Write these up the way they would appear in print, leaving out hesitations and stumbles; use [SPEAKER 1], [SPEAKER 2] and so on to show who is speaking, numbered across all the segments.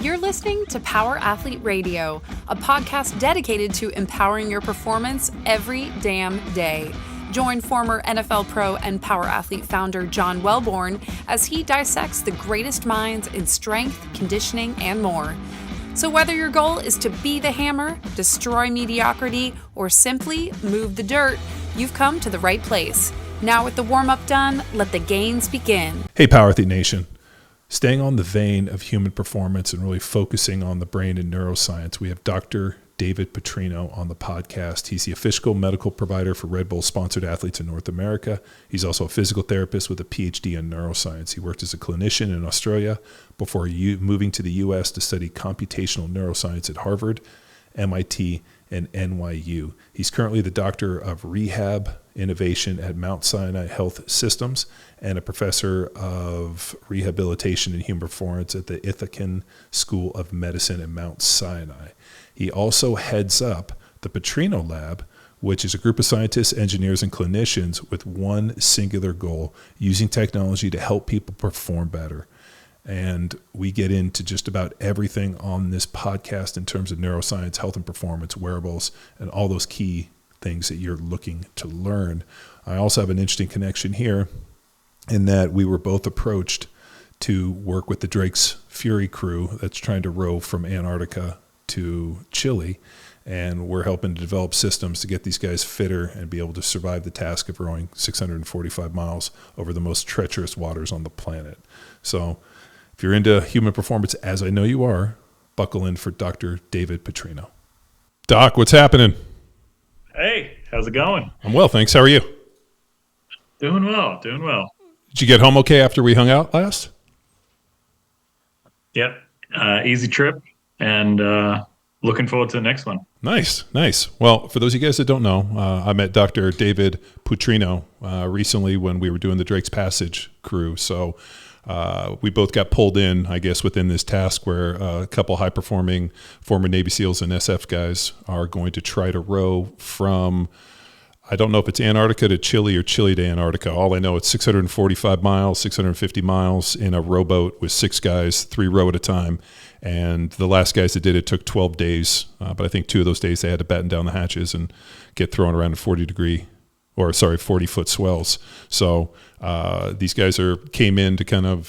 [SPEAKER 1] You're listening to Power Athlete Radio, a podcast dedicated to empowering your performance every damn day. Join former NFL pro and Power Athlete founder John Welborn as he dissects the greatest minds in strength, conditioning, and more. So whether your goal is to be the hammer, destroy mediocrity, or simply move the dirt, you've come to the right place. Now with the warm-up done, let the gains begin.
[SPEAKER 2] Hey, Power Athlete Nation. Staying on the vein of human performance and really focusing on the brain and neuroscience, we have Dr. David Petrino on the podcast. He's the official medical provider for Red Bull-sponsored athletes in North America. He's also a physical therapist with a PhD in neuroscience. He worked as a clinician in Australia before moving to the U.S. to study computational neuroscience at Harvard, MIT, and NYU. He's currently the Doctor of Rehab Innovation at Mount Sinai Health Systems and a professor of rehabilitation and human performance at the Ithacon School of Medicine at Mount Sinai. He also heads up the Petrino Lab, which is a group of scientists, engineers, and clinicians with one singular goal: using technology to help people perform better. And we get into just about everything on this podcast in terms of neuroscience, health and performance, wearables, and all those key things that you're looking to learn. I also have an interesting connection here in that we were both approached to work with the Drake's Fury crew that's trying to row from Antarctica to Chile. And we're helping to develop systems to get these guys fitter and be able to survive the task of rowing 645 miles over the most treacherous waters on the planet. So if you're into human performance, as I know you are, buckle in for Dr. David Petrino. Doc, what's happening?
[SPEAKER 3] Hey, how's it going?
[SPEAKER 2] I'm well, thanks. How are you?
[SPEAKER 3] Doing well.
[SPEAKER 2] Did you get home okay after we hung out last?
[SPEAKER 3] Yep. Easy trip, and looking forward to the next one.
[SPEAKER 2] Nice. Well, for those of you guys that don't know, I met Dr. David Petrino recently when we were doing the Drake's Passage crew. So we both got pulled in, I guess, within this task where a couple high-performing former Navy SEALs and SF guys are going to try to row from, I don't know if it's Antarctica to Chile or Chile to Antarctica. All I know, it's 645 miles, 650 miles in a rowboat with 6 guys, 3 row at a time. And the last guys that did it took 12 days. But I think 2 of those days they had to batten down the hatches and get thrown around at 40-foot swells. So these guys came in to kind of,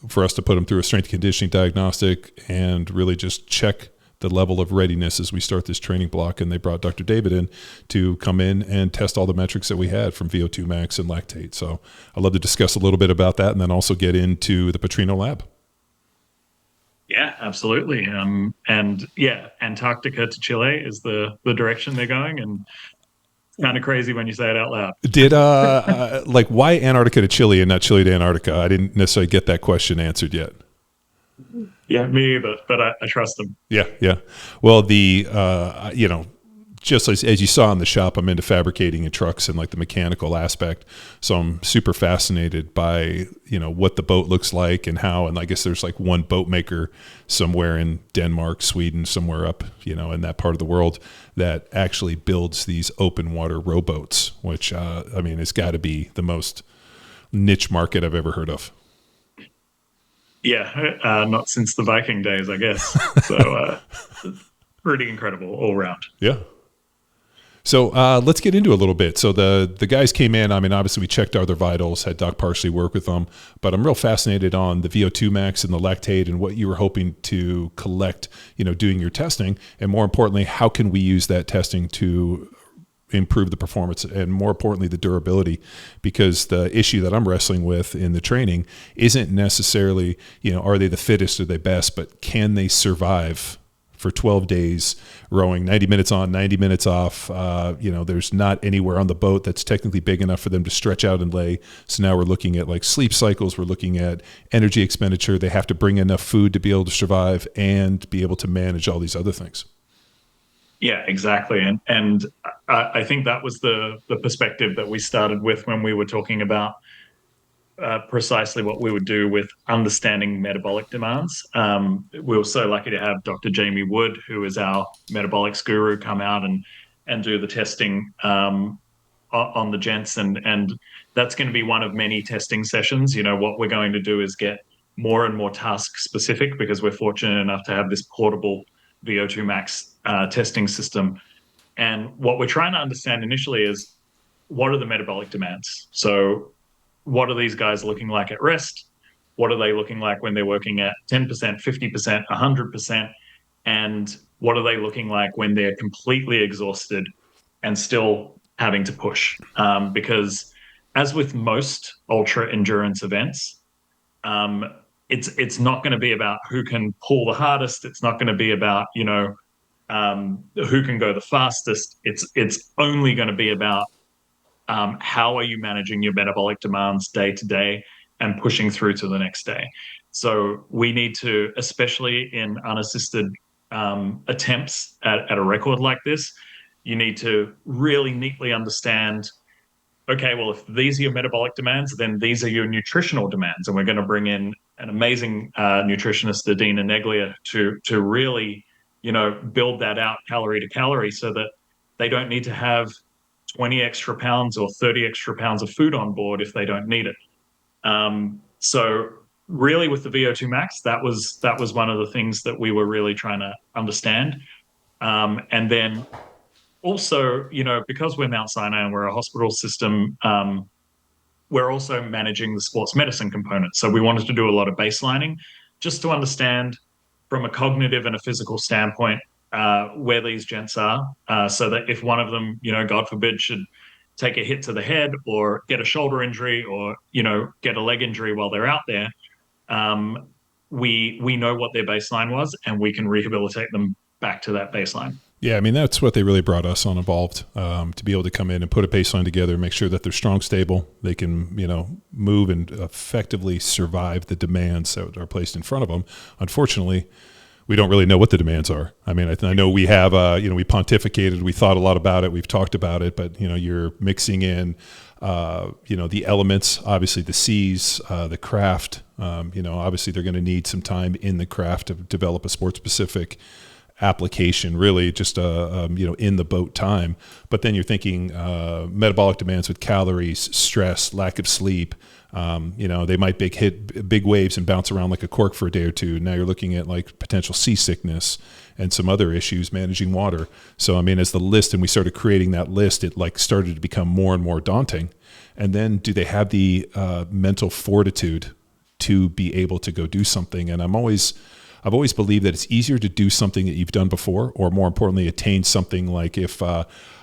[SPEAKER 2] for us to put them through a strength and conditioning diagnostic and really just check the level of readiness as we start this training block. And they brought Dr. David in to come in and test all the metrics that we had from VO2 max and lactate. So I'd love to discuss a little bit about that and then also get into the Petrino Lab.
[SPEAKER 3] Yeah, absolutely. And yeah, Antarctica to Chile is the direction they're going, and kind of crazy when you say it out loud.
[SPEAKER 2] Did why Antarctica to Chile and not Chile to Antarctica? I didn't necessarily get that question answered yet.
[SPEAKER 3] Yeah, me either, but I trust them.
[SPEAKER 2] Yeah. Well, just as you saw in the shop, I'm into fabricating in trucks and like the mechanical aspect. So I'm super fascinated by, what the boat looks like and how, and I guess there's like one boat maker somewhere in Denmark, Sweden, somewhere up, in that part of the world that actually builds these open water rowboats, which, it's got to be the most niche market I've ever heard of.
[SPEAKER 3] Yeah, not since the Viking days, I guess. So pretty incredible all around.
[SPEAKER 2] Yeah. So let's get into a little bit. So the guys came in. Obviously we checked our other vitals, had Doc Parsley work with them, but I'm real fascinated on the VO2 max and the lactate and what you were hoping to collect, doing your testing. And more importantly, how can we use that testing to improve the performance and more importantly, the durability? Because the issue that I'm wrestling with in the training isn't necessarily, are they the fittest, are they best, but can they survive for 12 days rowing 90 minutes on, 90 minutes off? There's not anywhere on the boat that's technically big enough for them to stretch out and lay. So now we're looking at like sleep cycles. We're looking at energy expenditure. They have to bring enough food to be able to survive and be able to manage all these other things.
[SPEAKER 3] Yeah, exactly. And I think that was the perspective that we started with when we were talking about precisely what we would do with understanding metabolic demands. We were so lucky to have Dr. Jamie Wood, who is our metabolics guru, come out and do the testing on the gents. And that's going to be one of many testing sessions. What we're going to do is get more and more task specific because we're fortunate enough to have this portable VO2 max testing system. And what we're trying to understand initially is what are the metabolic demands? So what are these guys looking like at rest? What are they looking like when they're working at 10%, 50%, 100%? And what are they looking like when they're completely exhausted and still having to push? Because as with most ultra endurance events, it's not going to be about who can pull the hardest. It's not going to be about who can go the fastest. It's only going to be about how are you managing your metabolic demands day to day and pushing through to the next day. So we need to, especially in unassisted attempts at a record like this, you need to really neatly understand, okay, well, if these are your metabolic demands, then these are your nutritional demands. And we're going to bring in an amazing nutritionist, Adina Neglia, to really, build that out calorie to calorie so that they don't need to have 20 extra pounds or 30 extra pounds of food on board if they don't need it. So really with the VO2 max, that was one of the things that we were really trying to understand. And then also, because we're Mount Sinai and we're a hospital system, we're also managing the sports medicine component. So we wanted to do a lot of baselining just to understand from a cognitive and a physical standpoint where these gents are, so that if one of them, God forbid, should take a hit to the head or get a shoulder injury or, get a leg injury while they're out there, we know what their baseline was and we can rehabilitate them back to that baseline.
[SPEAKER 2] Yeah, I mean, that's what they really brought us on Evolved, to be able to come in and put a baseline together, make sure that they're strong, stable, they can, move and effectively survive the demands that are placed in front of them. Unfortunately, we don't really know what the demands are. I mean, I know we have, we pontificated, we thought a lot about it, we've talked about it, but, you're mixing in, the elements, obviously the C's, the craft, obviously they're going to need some time in the craft to develop a sport-specific application, really just in the boat time. But then you're thinking metabolic demands with calories, stress, lack of sleep. They might hit big waves and bounce around like a cork for a day or two. Now you're looking at like potential seasickness and some other issues managing water. So I mean, as the list, and we started creating that list, it like started to become more and more daunting. And then do they have the mental fortitude to be able to go do something? And I've always believed that it's easier to do something that you've done before, or more importantly, attain something like if,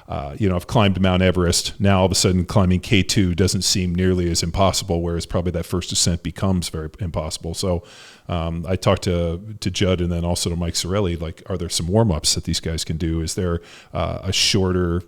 [SPEAKER 2] I've climbed Mount Everest, now all of a sudden climbing K2 doesn't seem nearly as impossible, whereas probably that first ascent becomes very impossible. So I talked to Judd and then also to Mike Sorelli, like, are there some warm-ups that these guys can do? Is there a shorter,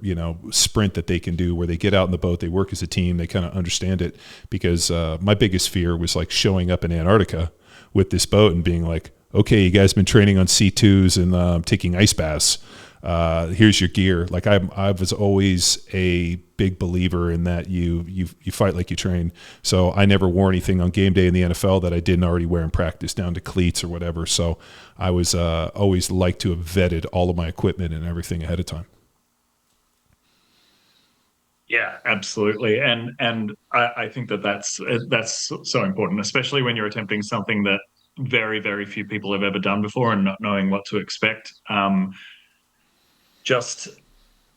[SPEAKER 2] sprint that they can do where they get out in the boat, they work as a team, they kind of understand it? Because my biggest fear was like showing up in Antarctica with this boat and being like, okay, you guys been training on C2s and taking ice baths. Here's your gear. Like I was always a big believer in that you fight like you train. So I never wore anything on game day in the NFL that I didn't already wear in practice, down to cleats or whatever. So I was always like to have vetted all of my equipment and everything ahead of time.
[SPEAKER 3] Yeah, absolutely. And I think that's so important, especially when you're attempting something that very, very few people have ever done before and not knowing what to expect. Just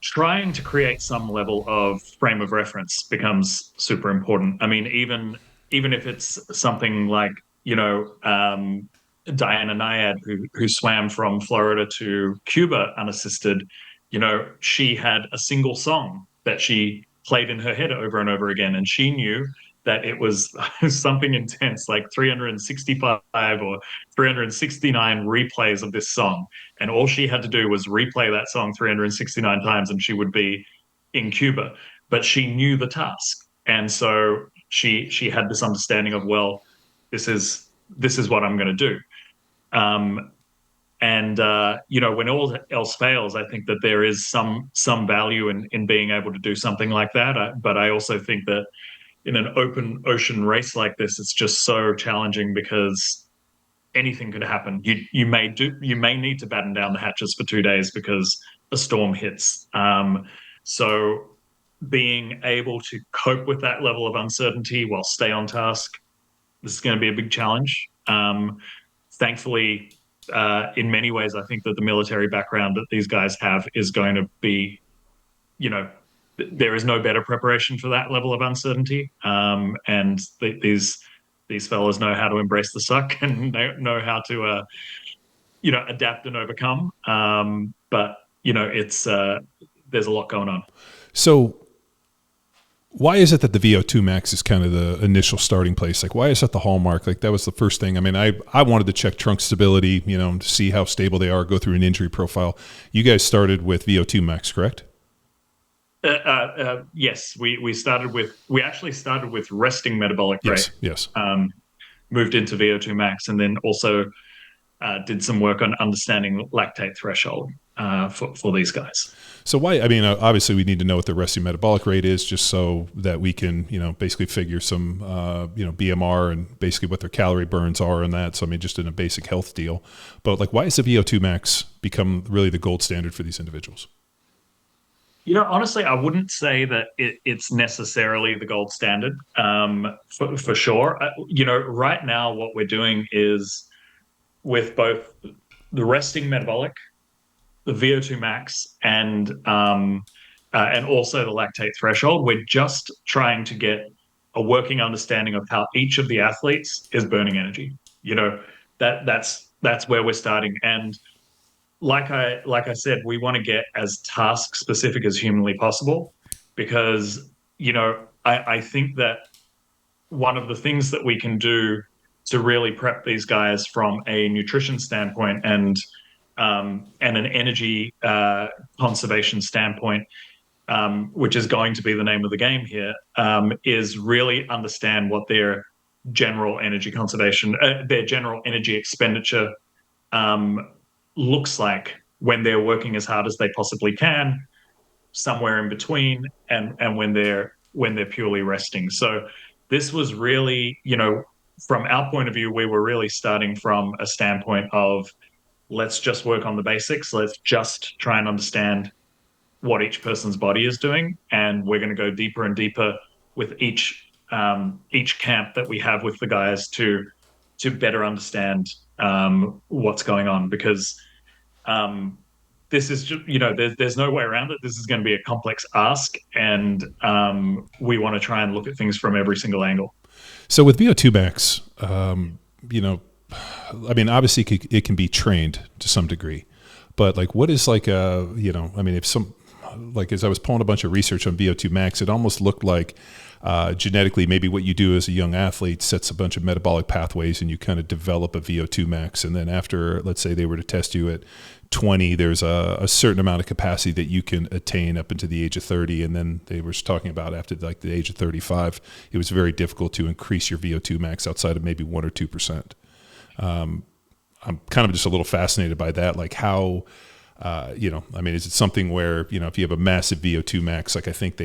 [SPEAKER 3] trying to create some level of frame of reference becomes super important. I mean, even if it's something like, Diana Nyad, who swam from Florida to Cuba unassisted, she had a single song that she played in her head over and over again. And she knew that it was something intense, like 365 or 369 replays of this song. And all she had to do was replay that song 369 times and she would be in Cuba. But she knew the task. And so she had this understanding of, well, this is what I'm going to do. When all else fails, I think that there is some value in being able to do something like that. But I also think that in an open ocean race like this, it's just so challenging because anything could happen. You may need to batten down the hatches for 2 days because a storm hits. So being able to cope with that level of uncertainty while stay on task, this is going to be a big challenge. Thankfully, in many ways, I think that the military background that these guys have is going to be, there is no better preparation for that level of uncertainty. And these fellas know how to embrace the suck and know how to, adapt and overcome. But it's there's a lot going on.
[SPEAKER 2] So why is it that the VO2 max is kind of the initial starting place? Like, why is that the hallmark? Like, that was the first thing. I mean, I wanted to check trunk stability, to see how stable they are, go through an injury profile. You guys started with VO2 max, correct?
[SPEAKER 3] Yes, we actually started with resting metabolic rate.
[SPEAKER 2] Yes.
[SPEAKER 3] Moved into VO2 max, and then also did some work on understanding lactate threshold for these guys.
[SPEAKER 2] So why? I mean, obviously we need to know what the resting metabolic rate is, just so that we can, basically figure some, BMR and basically what their calorie burns are and that. So I mean, just in a basic health deal. But like, why has the VO2 max become really the gold standard for these individuals?
[SPEAKER 3] Honestly, I wouldn't say that it's necessarily the gold standard for sure. Right now what we're doing is with both the resting metabolic, the VO2 max, and also the lactate threshold. We're just trying to get a working understanding of how each of the athletes is burning energy. That's where we're starting. And like I said, we want to get as task specific as humanly possible, because I think that one of the things that we can do to really prep these guys from a nutrition standpoint and an energy conservation standpoint, which is going to be the name of the game here, is really understand what their general energy conservation, their general energy expenditure looks like when they're working as hard as they possibly can, somewhere in between, and when they're purely resting. So this was really, from our point of view, we were really starting from a standpoint of, let's just work on the basics. Let's just try and understand what each person's body is doing, and we're going to go deeper and deeper with each camp that we have with the guys to better understand what's going on, because this is just, there's no way around it. This is going to be a complex ask, and we want to try and look at things from every single angle.
[SPEAKER 2] So with VO2 max, I mean, obviously it can be trained to some degree, but like, what is like as I was pulling a bunch of research on VO2 max, it almost looked like genetically, maybe what you do as a young athlete sets a bunch of metabolic pathways and you kind of develop a VO2 max. And then after, let's say they were to test you at 20, there's a certain amount of capacity that you can attain up into the age of 30. And then they were talking about after like the age of 35, it was very difficult to increase your VO2 max outside of maybe 1 or 2%. I'm kind of just a little fascinated by that. Like how, is it something where, if you have a massive VO2 max, like I think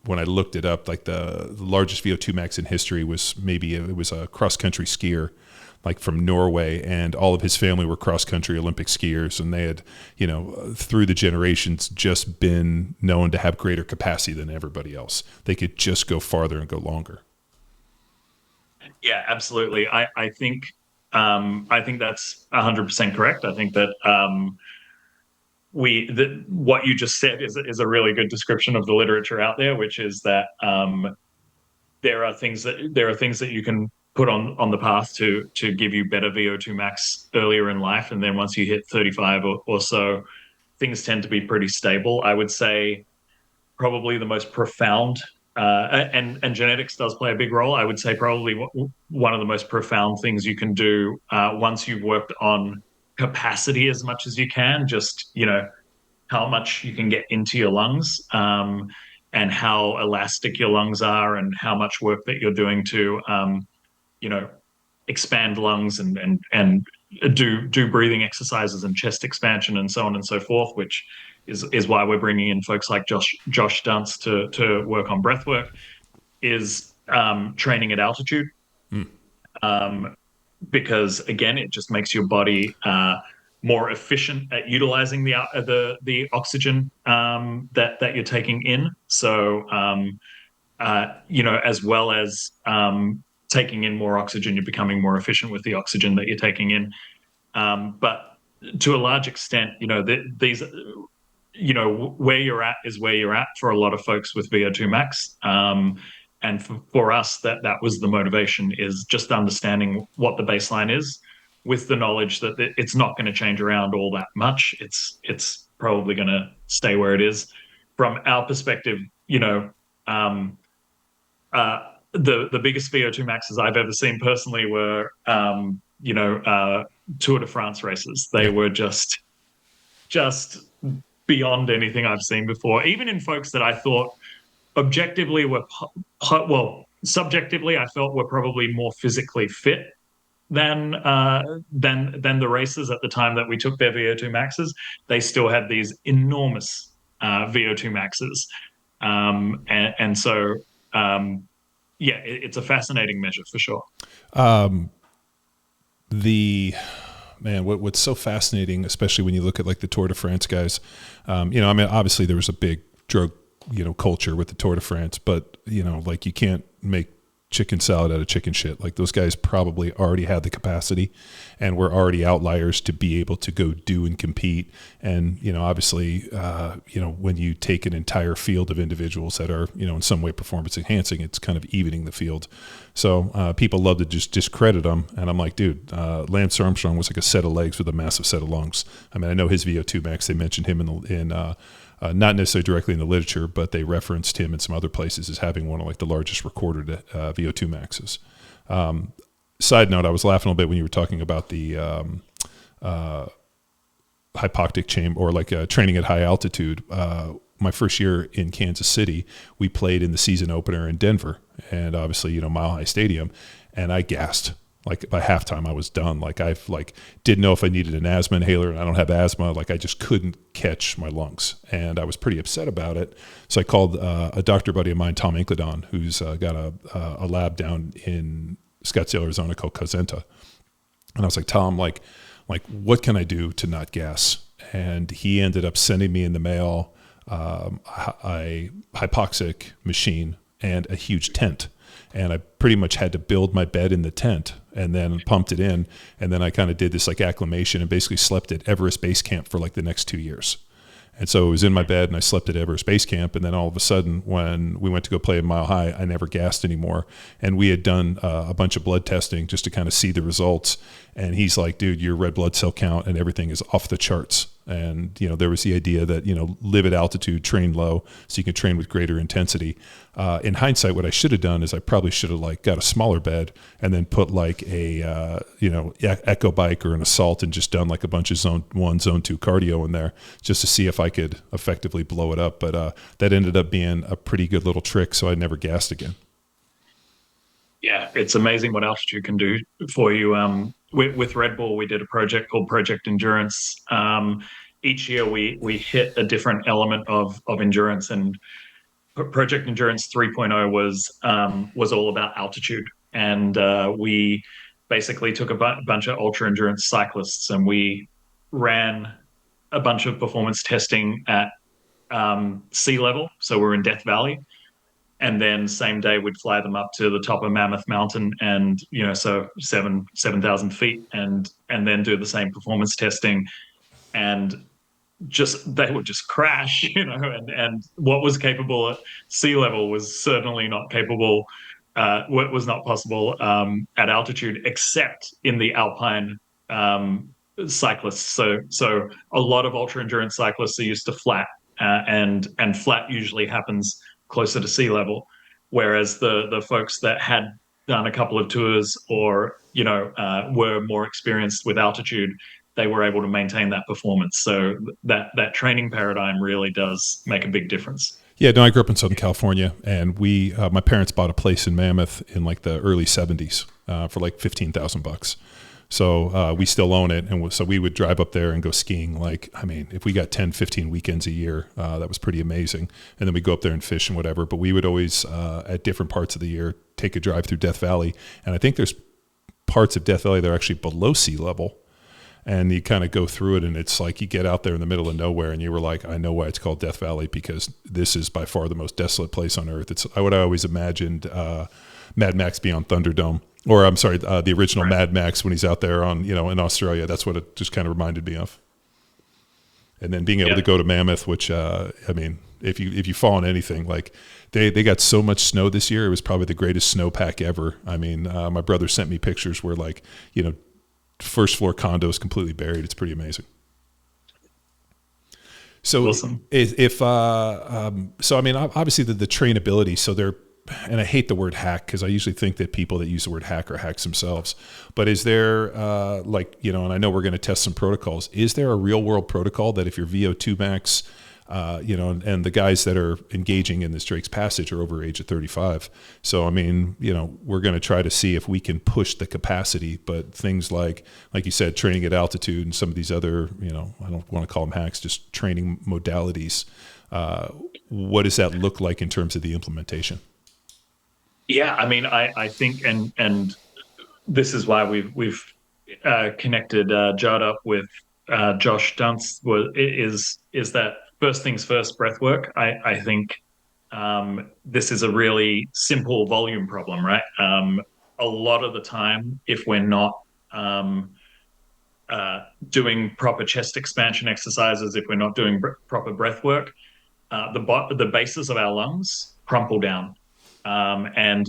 [SPEAKER 2] when I looked it up, like the largest VO2 max in history was it was a cross country skier, like from Norway, and all of his family were cross country Olympic skiers. And they had, through the generations just been known to have greater capacity than everybody else. They could just go farther and go longer.
[SPEAKER 3] Yeah, absolutely. I think that's 100% correct. I think that what you just said is a really good description of the literature out there, which is that there are things that you can put on the path to give you better VO2 max earlier in life, and then once you hit 35 or so, things tend to be pretty stable. I would say probably the most profound, and genetics does play a big role. I would say probably one of the most profound things you can do once you've worked on capacity as much as you can, just how much you can get into your lungs, and how elastic your lungs are, and how much work that you're doing to expand lungs and do breathing exercises and chest expansion and so on and so forth, which is why we're bringing in folks like Josh Dunce to work on breath work, is training at altitude. Because again, it just makes your body more efficient at utilizing the oxygen that you're taking in. So as well as taking in more oxygen, you're becoming more efficient with the oxygen that you're taking in. But to a large extent, these, where you're at is where you're at for a lot of folks with VO2 max. And for us, that was the motivation, is just understanding what the baseline is, with the knowledge that it's not going to change around all that much. It's probably going to stay where it is. From our perspective, the biggest VO2 maxes I've ever seen personally were, Tour de France races. They were just beyond anything I've seen before. Even in folks that I thought objectively were, subjectively I felt were probably more physically fit than the racers at the time that we took their VO2 maxes. They still had these enormous VO2 maxes, and so it's a fascinating measure for sure.
[SPEAKER 2] What's so fascinating, especially when you look at like the Tour de France guys, obviously there was a big drug culture with the Tour de France, but like you can't make chicken salad out of chicken shit. Like those guys probably already had the capacity and were already outliers to be able to go do and compete. And, obviously, when you take an entire field of individuals that are, in some way performance enhancing, it's kind of evening the field. So people love to just discredit them. And I'm like, dude, Lance Armstrong was like a set of legs with a massive set of lungs. I mean, I know his VO2 max, they mentioned him not necessarily directly in the literature, but they referenced him in some other places as having one of like the largest recorded VO2 maxes. Side note, I was laughing a little bit when you were talking about the hypoxic chamber, or like training at high altitude. My first year in Kansas City, we played in the season opener in Denver, and obviously, Mile High Stadium, and I gassed. Like by halftime, I was done. Like didn't know if I needed an asthma inhaler, and I don't have asthma. Like I just couldn't catch my lungs, and I was pretty upset about it. So I called a doctor buddy of mine, Tom Incledon, who's got a lab down in Scottsdale, Arizona called Cosenta. And I was like, Tom, like what can I do to not gas? And he ended up sending me in the mail a hypoxic machine and a huge tent. And I pretty much had to build my bed in the tent and then pumped it in. And then I kind of did this like acclimation and basically slept at Everest Base Camp for like the next 2 years. And so it was in my bed and I slept at Everest Base Camp. And then all of a sudden, when we went to go play in Mile High, I never gassed anymore. And we had done a bunch of blood testing just to kind of see the results. And he's like, dude, your red blood cell count and everything is off the charts. And, there was the idea that, live at altitude, train low, so you can train with greater intensity. In hindsight, what I should have done is I probably should have like got a smaller bed and then put like a, Echo Bike or an Assault and just done like a bunch of zone 1, zone 2 cardio in there just to see if I could effectively blow it up. But that ended up being a pretty good little trick. So I never gassed again.
[SPEAKER 3] Yeah, it's amazing what altitude can do for you. With Red Bull, we did a project called Project Endurance. Each year we hit a different element of endurance, and Project Endurance 3.0 was all about altitude. And we basically took a bunch of ultra endurance cyclists and we ran a bunch of performance testing at sea level. So we're in Death Valley. And then same day we'd fly them up to the top of Mammoth Mountain, and so 7,000 feet, and then do the same performance testing, and they would just crash, and what was capable at sea level was certainly not capable. What was not possible at altitude, except in the alpine cyclists. So a lot of ultra endurance cyclists are used to flat, and flat usually happens closer to sea level, whereas the folks that had done a couple of tours or were more experienced with altitude, they were able to maintain that performance. So that training paradigm really does make a big difference.
[SPEAKER 2] Yeah, no, I grew up in Southern California, and my parents bought a place in Mammoth in like the early 70s for like $15,000. So we still own it. And so we would drive up there and go skiing. Like, I mean, if we got 10, 15 weekends a year, that was pretty amazing. And then we'd go up there and fish and whatever. But we would always, at different parts of the year, take a drive through Death Valley. And I think there's parts of Death Valley that are actually below sea level. And you kind of go through it, and it's like you get out there in the middle of nowhere, and you were like, I know why it's called Death Valley, because this is by far the most desolate place on earth. It's what I always imagined Mad Max Beyond Thunderdome, or I'm sorry, the original Mad Max when he's out there on, in Australia. That's what it just kind of reminded me of. And then being able to go to Mammoth, which if you fall on anything, like they got so much snow this year, it was probably the greatest snowpack ever. I mean, my brother sent me pictures where first floor condo is completely buried. It's pretty amazing. So
[SPEAKER 3] awesome.
[SPEAKER 2] Obviously the trainability. So they're, and I hate the word hack because I usually think that people that use the word hack are hacks themselves. But is there and I know we're going to test some protocols. Is there a real world protocol that if your VO2 max, and the guys that are engaging in this Drake's Passage are over age of 35. So, we're going to try to see if we can push the capacity, but things like you said, training at altitude and some of these other, I don't want to call them hacks, just training modalities. What does that look like in terms of the implementation?
[SPEAKER 3] Yeah, I think, and this is why we've connected Judd up with Josh Dunce. Is that first things first, breath work. I think this is a really simple volume problem, right? A lot of the time, if we're not doing proper chest expansion exercises, if we're not doing proper breath work, the bases of our lungs crumple down. And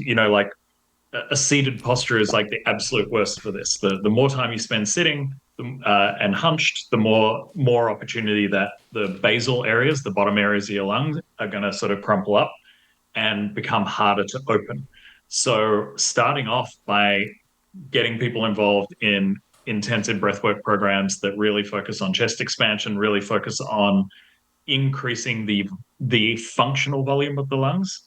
[SPEAKER 3] a seated posture is like the absolute worst for this. The more time you spend sitting and hunched, the more opportunity that the basal areas, the bottom areas of your lungs, are going to sort of crumple up and become harder to open. So starting off by getting people involved in intensive breathwork programs that really focus on chest expansion, really focus on increasing the functional volume of the lungs.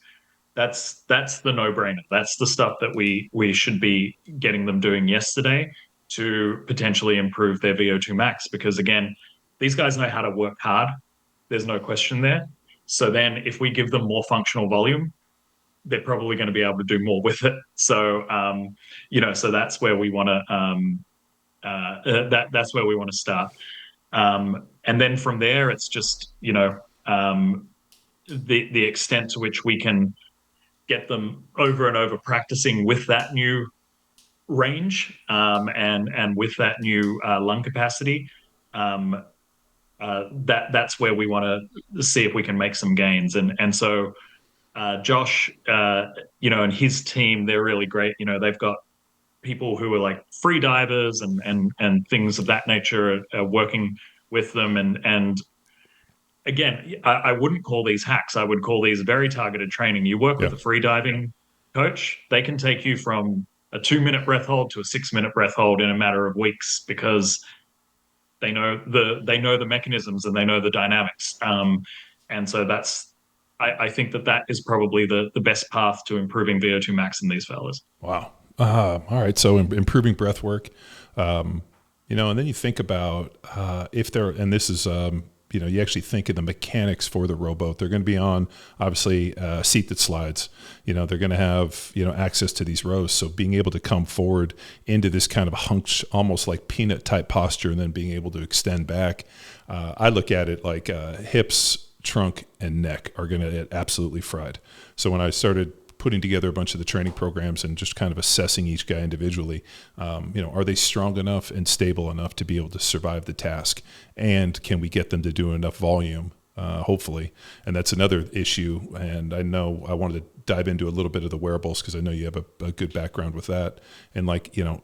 [SPEAKER 3] That's the no-brainer. That's the stuff that we should be getting them doing yesterday to potentially improve their VO2 max. Because again, these guys know how to work hard. There's no question there. So then if we give them more functional volume, they're probably going to be able to do more with it. So, so that's where we want to, that's where we want to start. And then from there, it's just, the extent to which we can get them over and over practicing with that new range and with that new lung capacity. That's where we want to see if we can make some gains. And so Josh, and his team, they're really great. They've got people who are like free divers and things of that nature are working with them. And again, I wouldn't call these hacks. I would call these very targeted training. You work with a free diving coach, they can take you from a 2-minute breath hold to a 6-minute breath hold in a matter of weeks because they know the mechanisms and they know the dynamics. And so I think that is probably the best path to improving VO2 max in these fellas.
[SPEAKER 2] Wow. All right. So improving breath work, and then you think about if there, and this is, you actually think of the mechanics for the rowboat. They're going to be on, obviously, a seat that slides. They're going to have, access to these rows. So being able to come forward into this kind of hunch, almost like peanut type posture, and then being able to extend back. I look at it like hips, trunk, and neck are going to get absolutely fried. So when I started putting together a bunch of the training programs and just kind of assessing each guy individually, are they strong enough and stable enough to be able to survive the task? And can we get them to do enough volume, hopefully? And that's another issue. And I know I wanted to dive into a little bit of the wearables because I know you have a good background with that. And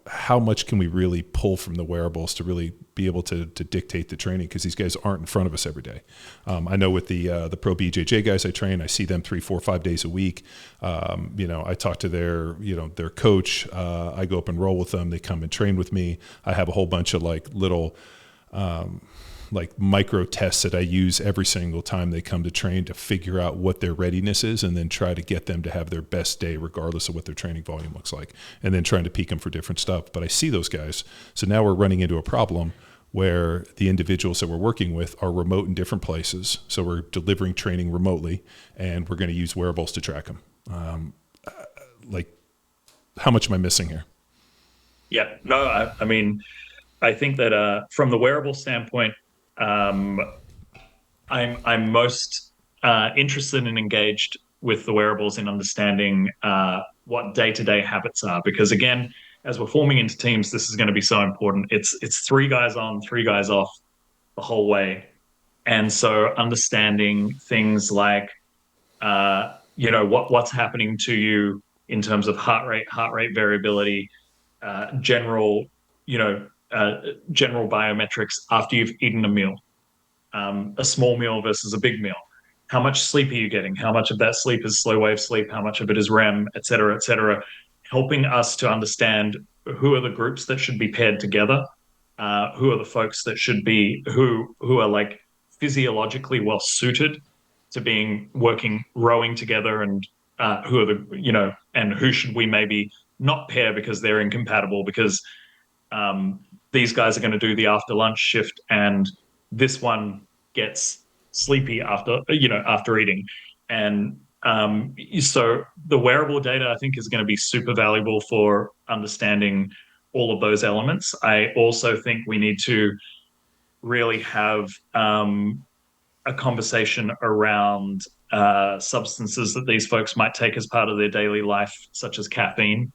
[SPEAKER 2] how much can we really pull from the wearables to really be able to dictate the training? Because these guys aren't in front of us every day. I know with the pro BJJ guys I train, I see them 3, 4, 5 days a week. I talk to their coach. I go up and roll with them. They come and train with me. I have a whole bunch of little micro tests that I use every single time they come to train to figure out what their readiness is and then try to get them to have their best day regardless of what their training volume looks like, and then trying to peak them for different stuff. But I see those guys. So now we're running into a problem where the individuals that we're working with are remote in different places. So we're delivering training remotely and we're going to use wearables to track them. How much am I missing here?
[SPEAKER 3] Yeah, no, I think that from the wearable standpoint, I'm most interested and engaged the wearables in understanding what day-to-day habits are, because again, as we're forming into teams, this is going to be so important. It's 3 guys on, 3 guys off the whole way, and so understanding things like what's happening to you in terms of heart rate variability, general general biometrics after you've eaten a meal, a small meal versus a big meal. How much sleep are you getting? How much of that sleep is slow wave sleep? How much of it is REM, et cetera, et cetera? Helping us to understand who are the groups that should be paired together, who are the folks that should be who are like physiologically well suited to being rowing together, and who are and who should we maybe not pair because they're incompatible, because these guys are going to do the after lunch shift and this one gets sleepy after eating. And so the wearable data, I think, is going to be super valuable for understanding all of those elements. I also think we need to really have a conversation around substances that these folks might take as part of their daily life, such as caffeine,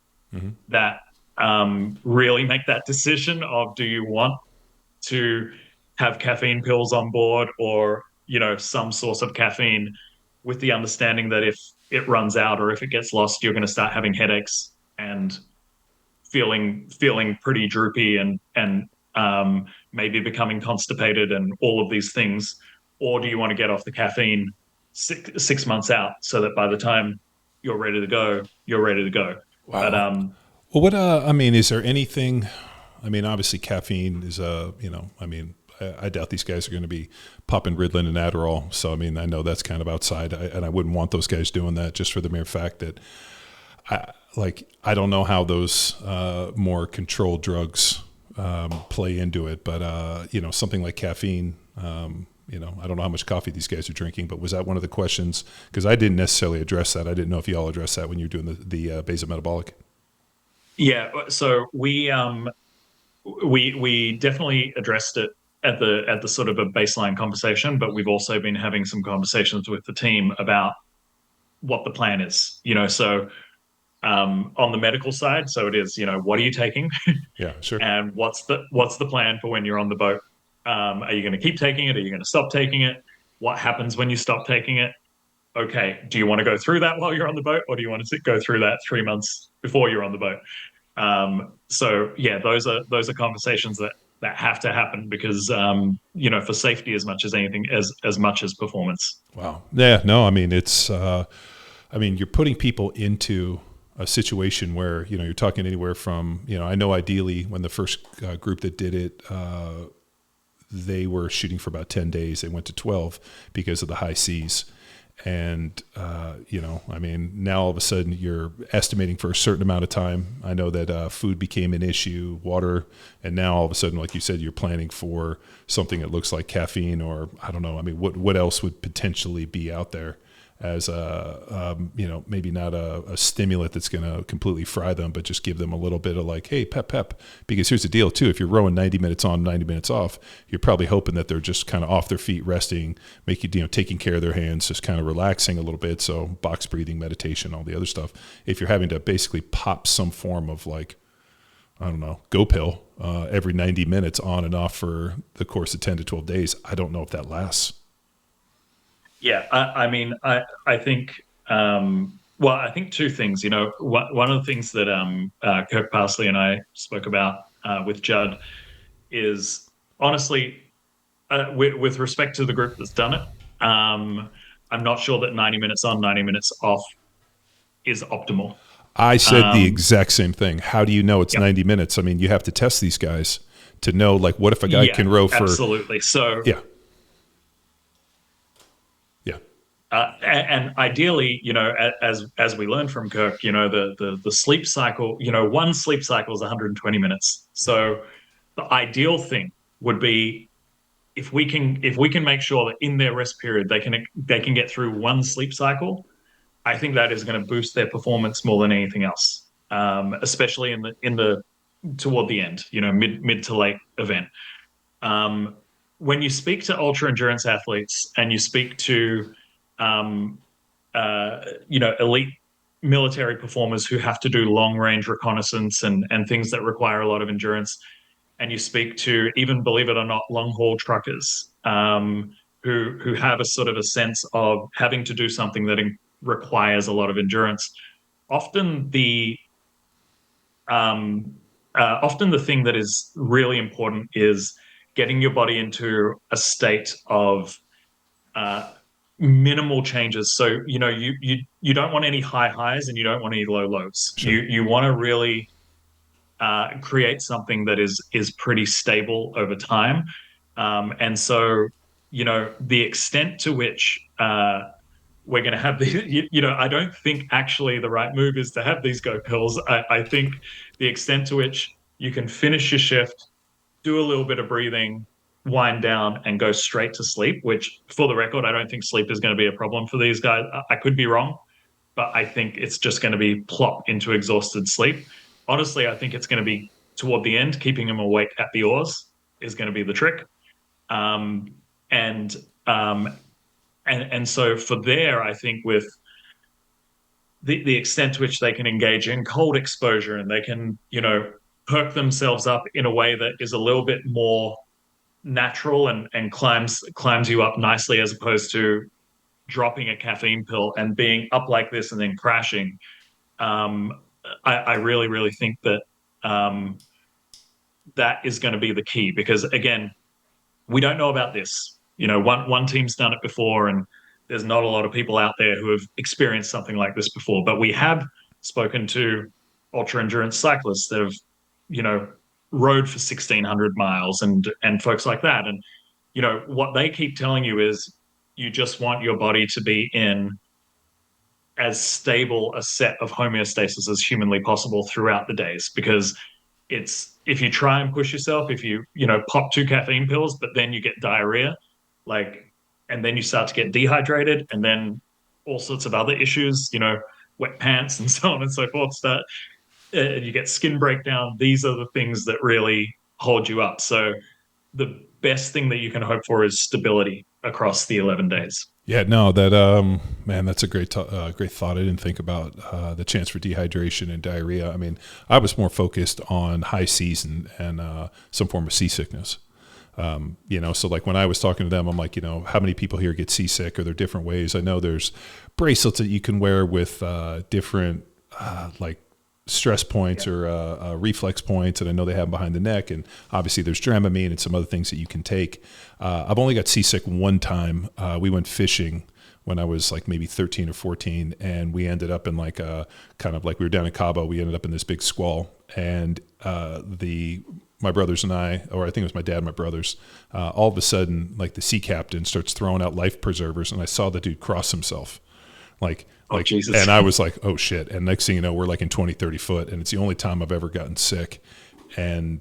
[SPEAKER 3] that really make that decision of, do you want to have caffeine pills on board, or some source of caffeine, with the understanding that if it runs out or if it gets lost, you're going to start having headaches and feeling pretty droopy and maybe becoming constipated and all of these things. Or do you want to get off the caffeine 6 months out, so that by the time you're ready to go, you're ready to go?
[SPEAKER 2] Wow.
[SPEAKER 3] But
[SPEAKER 2] well, what I mean, is there anything? I mean, obviously, caffeine is I doubt these guys are going to be popping Ritalin and Adderall. So, I mean, I know that's kind of outside, and I wouldn't want those guys doing that, just for the mere fact that I don't know how those more controlled drugs play into it. But, something like caffeine, I don't know how much coffee these guys are drinking, but was that one of the questions? Because I didn't necessarily address that. I didn't know if you all addressed that when you were doing the basal metabolic.
[SPEAKER 3] Yeah, so we definitely addressed it at the sort of a baseline conversation, but we've also been having some conversations with the team about what the plan is. So on the medical side, so it is, what are you taking?
[SPEAKER 2] Yeah, sure.
[SPEAKER 3] And what's the plan for when you're on the boat? Are you going to keep taking it? Are you going to stop taking it? What happens when you stop taking it? Okay, do you want to go through that while you're on the boat, or do you want to go through that 3 months before you're on the boat? So yeah, those are conversations that have to happen, because for safety as much as anything, as much as performance.
[SPEAKER 2] Wow. Yeah. No. I mean, it's. You're putting people into a situation where you're talking anywhere from I know ideally when the first group that did it, they were shooting for about 10 days. They went to 12 because of the high seas. And, now all of a sudden you're estimating for a certain amount of time. I know that food became an issue, water, and now all of a sudden, like you said, you're planning for something that looks like caffeine, or I don't know. I mean, what else would potentially be out there as maybe not a stimulant that's going to completely fry them, but just give them a little bit of like, hey, pep. Because here's the deal too. If you're rowing 90 minutes on, 90 minutes off, you're probably hoping that they're just kind of off their feet, resting, taking care of their hands, just kind of relaxing a little bit. So box breathing, meditation, all the other stuff. If you're having to basically pop some form of like, I don't know, go pill every 90 minutes on and off for the course of 10 to 12 days, I don't know if that lasts.
[SPEAKER 3] Yeah, I think, I think two things. One of the things that Kirk Parsley and I spoke about with Judd is, honestly, with respect to the group that's done it, I'm not sure that 90 minutes on, 90 minutes off is optimal.
[SPEAKER 2] I said the exact same thing. How do you know it's 90 minutes? I mean, you have to test these guys to know, like, what if a guy can row for...
[SPEAKER 3] Absolutely. So...
[SPEAKER 2] Yeah.
[SPEAKER 3] And ideally, as we learned from Kirk, the sleep cycle, one sleep cycle is 120 minutes. So the ideal thing would be if we can make sure that in their rest period they can get through one sleep cycle. I think that is going to boost their performance more than anything else, especially in the toward the end, mid to late event. When you speak to ultra endurance athletes and you speak to elite military performers who have to do long range reconnaissance and things that require a lot of endurance. And you speak to, even believe it or not, long haul truckers who have a sort of a sense of having to do something that requires a lot of endurance. Often often the thing that is really important is getting your body into a state of minimal changes. So you don't want any high highs and you don't want any low lows.
[SPEAKER 2] Sure.
[SPEAKER 3] You want to really create something that is pretty stable over time. And so the extent to which we're going to have the, I don't think actually the right move is to have these go pills. I think the extent to which you can finish your shift, do a little bit of breathing, wind down, and go straight to sleep, which for the record, I don't think sleep is going to be a problem for these guys. I could be wrong, but I think it's just going to be plop into exhausted sleep. Honestly, I think it's going to be toward the end, keeping them awake at the oars is going to be the trick. And so for there, I think with the extent to which they can engage in cold exposure and they can, perk themselves up in a way that is a little bit more natural and climbs you up nicely, as opposed to dropping a caffeine pill and being up like this and then crashing. I really, really think that that is going to be the key, because again, we don't know about this. One team's done it before, and there's not a lot of people out there who have experienced something like this before. But we have spoken to ultra endurance cyclists that have, rode for 1,600 miles and folks like that. And what they keep telling you is you just want your body to be in as stable a set of homeostasis as humanly possible throughout the days, because if you try and push yourself, if you pop 2 caffeine pills, but then you get diarrhea, and then you start to get dehydrated, and then all sorts of other issues, wet pants and so on and so forth, you get skin breakdown. These are the things that really hold you up. So the best thing that you can hope for is stability across the 11 days.
[SPEAKER 2] Yeah, no, that man, that's a great thought. I didn't think about the chance for dehydration and diarrhea. I mean, I was more focused on high seas and some form of seasickness. So like when I was talking to them, I'm like, how many people here get seasick? Are there different ways? I know there's bracelets that you can wear with different like stress points or reflex points, and I know they have them behind the neck, and obviously there's Dramamine and some other things that you can take. I've only got seasick one time. We went fishing when I was like maybe 13 or 14, and we ended up in like a kind of like, we were down in Cabo, we ended up in this big squall, and my brothers and I, or I think it was my dad and my brothers, all of a sudden, like the sea captain starts throwing out life preservers, and I saw the dude cross himself. Oh, Jesus. And I was like, oh shit. And next thing you know, we're like in 20, 30 foot. And it's the only time I've ever gotten sick. And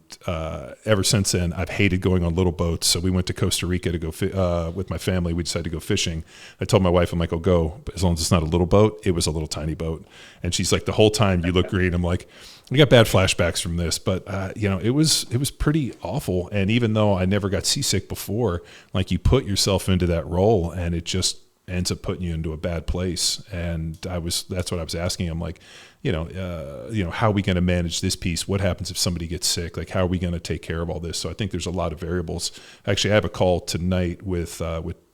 [SPEAKER 2] ever since then, I've hated going on little boats. So we went to Costa Rica to go with my family. We decided to go fishing. I told my wife, I'm like, oh, go. But as long as it's not a little boat. It was a little tiny boat. And she's like, the whole time you look green. I'm like, I got bad flashbacks from this. But, it was pretty awful. And even though I never got seasick before, like you put yourself into that role and it just ends up putting you into a bad place. And that's what I was asking. I'm like, how are we going to manage this piece? What happens if somebody gets sick? Like, how are we going to take care of all this? So I think there's a lot of variables. Actually, I have a call tonight with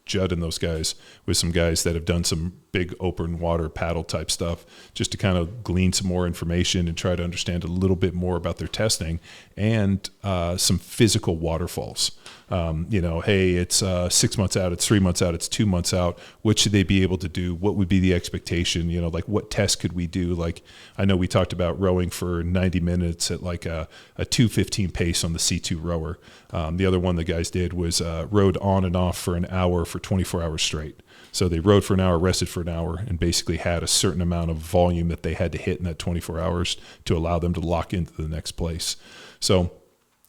[SPEAKER 2] Judd and those guys, with some guys that have done some big open water paddle type stuff, just to kind of glean some more information and try to understand a little bit more about their testing and some physical waterfalls. Hey, it's 6 months out, it's 3 months out, it's 2 months out. What should they be able to do? What would be the expectation? Like what tests could we do? Like, I know we talked about rowing for 90 minutes at like a 2:15 pace on the C2 rower. The other one the guys did was rowed on and off for an hour for 24 hours straight. So they rowed for an hour, rested for an hour, and basically had a certain amount of volume that they had to hit in that 24 hours to allow them to lock into the next place. So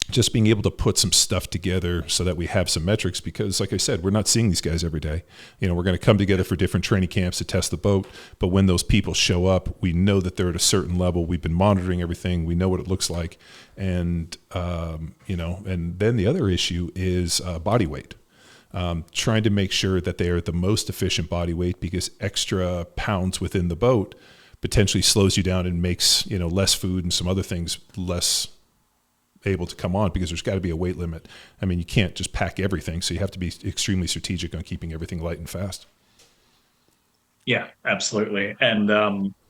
[SPEAKER 2] just being able to put some stuff together so that we have some metrics, because like I said, we're not seeing these guys every day. We're going to come together for different training camps to test the boat. But when those people show up, we know that they're at a certain level. We've been monitoring everything. We know what it looks like. And, and then the other issue is body weight. trying to make sure that they are the most efficient body weight, because extra pounds within the boat potentially slows you down and makes, less food and some other things less able to come on, because there's got to be a weight limit. I mean, you can't just pack everything, so you have to be extremely strategic on keeping everything light and fast.
[SPEAKER 3] Yeah, absolutely. And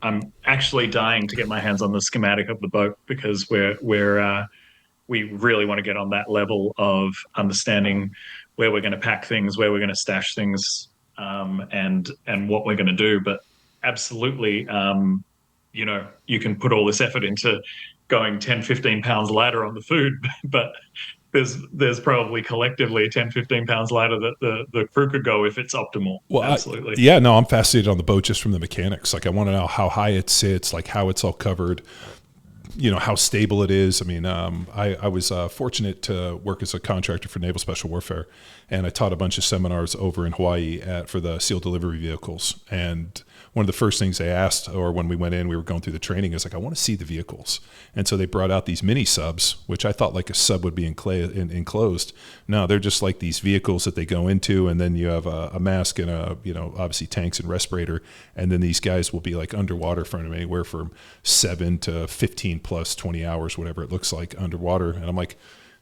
[SPEAKER 3] I'm actually dying to get my hands on the schematic of the boat, because we really want to get on that level of understanding where we're going to pack things, where we're going to stash things, and what we're going to do. But absolutely, you can put all this effort into going 10, 15 pounds lighter on the food, but there's probably collectively 10, 15 pounds lighter that the crew could go if it's optimal.
[SPEAKER 2] Well,
[SPEAKER 3] absolutely.
[SPEAKER 2] I'm fascinated on the boat just from the mechanics. Like, I want to know how high it sits, like how it's all covered, how stable it is. I mean, I was fortunate to work as a contractor for Naval Special Warfare, and I taught a bunch of seminars over in Hawaii for the SEAL delivery vehicles. And one of the first things they asked, or when we went in, we were going through the training, is like, I want to see the vehicles. And so they brought out these mini subs, which I thought like a sub would be enclosed. No, they're just like these vehicles that they go into, and then you have a mask and obviously tanks and respirator. And then these guys will be like underwater for anywhere from 7 to 15 plus 20 hours, whatever it looks like underwater. And I'm like,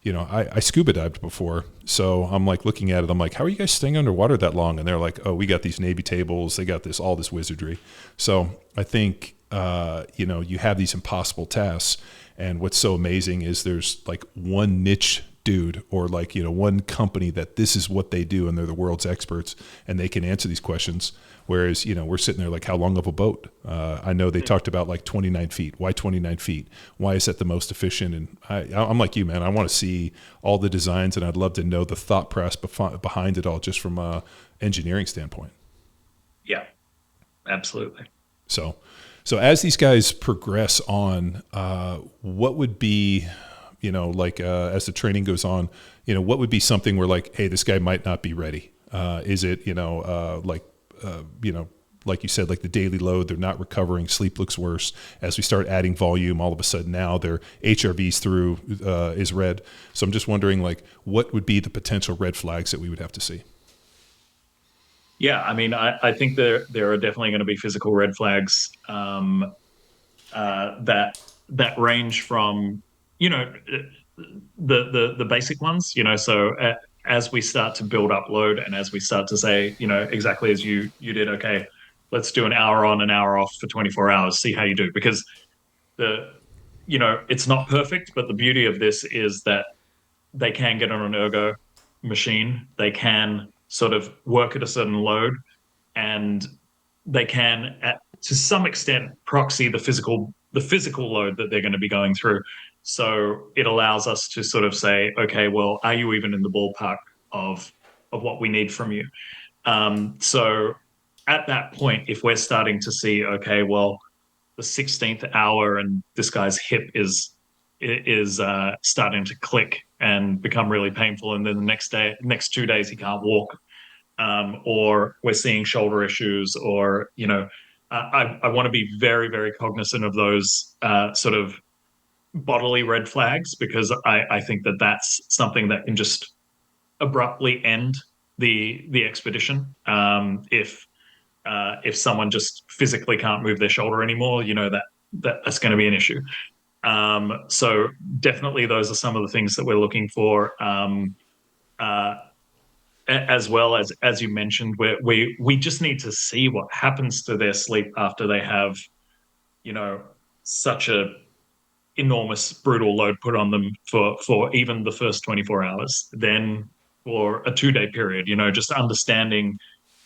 [SPEAKER 2] I scuba dived before. So I'm like looking at it. I'm like, how are you guys staying underwater that long? And they're like, oh, we got these Navy tables. They got all this wizardry. So I think, you have these impossible tasks. And what's so amazing is there's like one niche dude, or like, one company that this is what they do, and they're the world's experts, and they can answer these questions. Whereas, we're sitting there like, how long of a boat? I know they talked about like 29 feet. Why 29 feet? Why is that the most efficient? And I'm like you, man, I want to see all the designs, and I'd love to know the thought process behind it all, just from a engineering standpoint.
[SPEAKER 3] Yeah, absolutely.
[SPEAKER 2] So as these guys progress on, what would be, as the training goes on, what would be something where like, hey, this guy might not be ready? Is it, like you said, like the daily load, they're not recovering, sleep looks worse. As we start adding volume, all of a sudden now their HRVs through is red. So I'm just wondering, like, what would be the potential red flags that we would have to see?
[SPEAKER 3] Yeah, I mean, I think there are definitely going to be physical red flags that range from, the basic ones, so as we start to build up load, and as we start to say, exactly as you did, okay, let's do an hour on, an hour off for 24 hours, see how you do. Because it's not perfect, but the beauty of this is that they can get on an ergo machine. They can sort of work at a certain load, and they can, to some extent, proxy the physical load that they're going to be going through. So it allows us to sort of say, okay, well, are you even in the ballpark of what we need from you? So at that point, if we're starting to see, okay, well, the 16th hour and this guy's hip is starting to click and become really painful, and then the next 2 days he can't walk, or we're seeing shoulder issues, or I want to be very, very cognizant of those sort of bodily red flags, because I think that that's something that can just abruptly end the expedition. If someone just physically can't move their shoulder anymore, that's going to be an issue. So definitely those are some of the things that we're looking for. As well as you mentioned, we just need to see what happens to their sleep after they have, such a enormous brutal load put on them for even the first 24 hours, then for a 2-day period, just understanding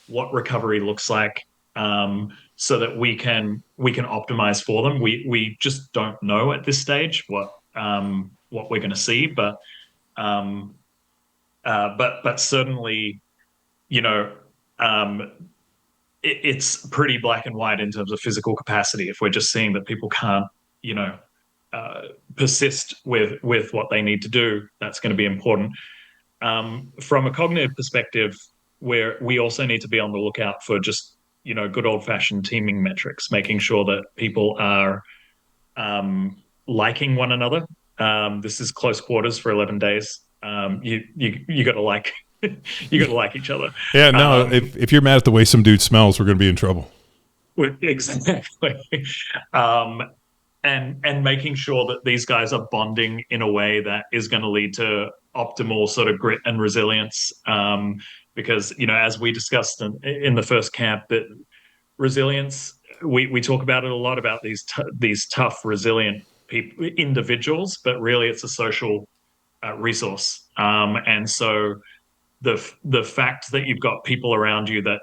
[SPEAKER 3] what recovery looks like, so that we can optimize for them. We just don't know at this stage what we're going to see, but certainly, it's pretty black and white in terms of physical capacity. If we're just seeing that people can't, persist with what they need to do, that's going to be important. From a cognitive perspective, where we also need to be on the lookout for just, good old-fashioned teaming metrics, making sure that people are liking one another. This is close quarters for 11 days. You got to like You got to like each other.
[SPEAKER 2] Yeah, no. If you're mad at the way some dude smells, we're going to be in trouble.
[SPEAKER 3] Exactly. um, and making sure that these guys are bonding in a way that is going to lead to optimal sort of grit and resilience. Because as we discussed in the first camp, that resilience, we talk about it a lot, about these tough, resilient individuals, but really it's a social resource. And so the fact that you've got people around you that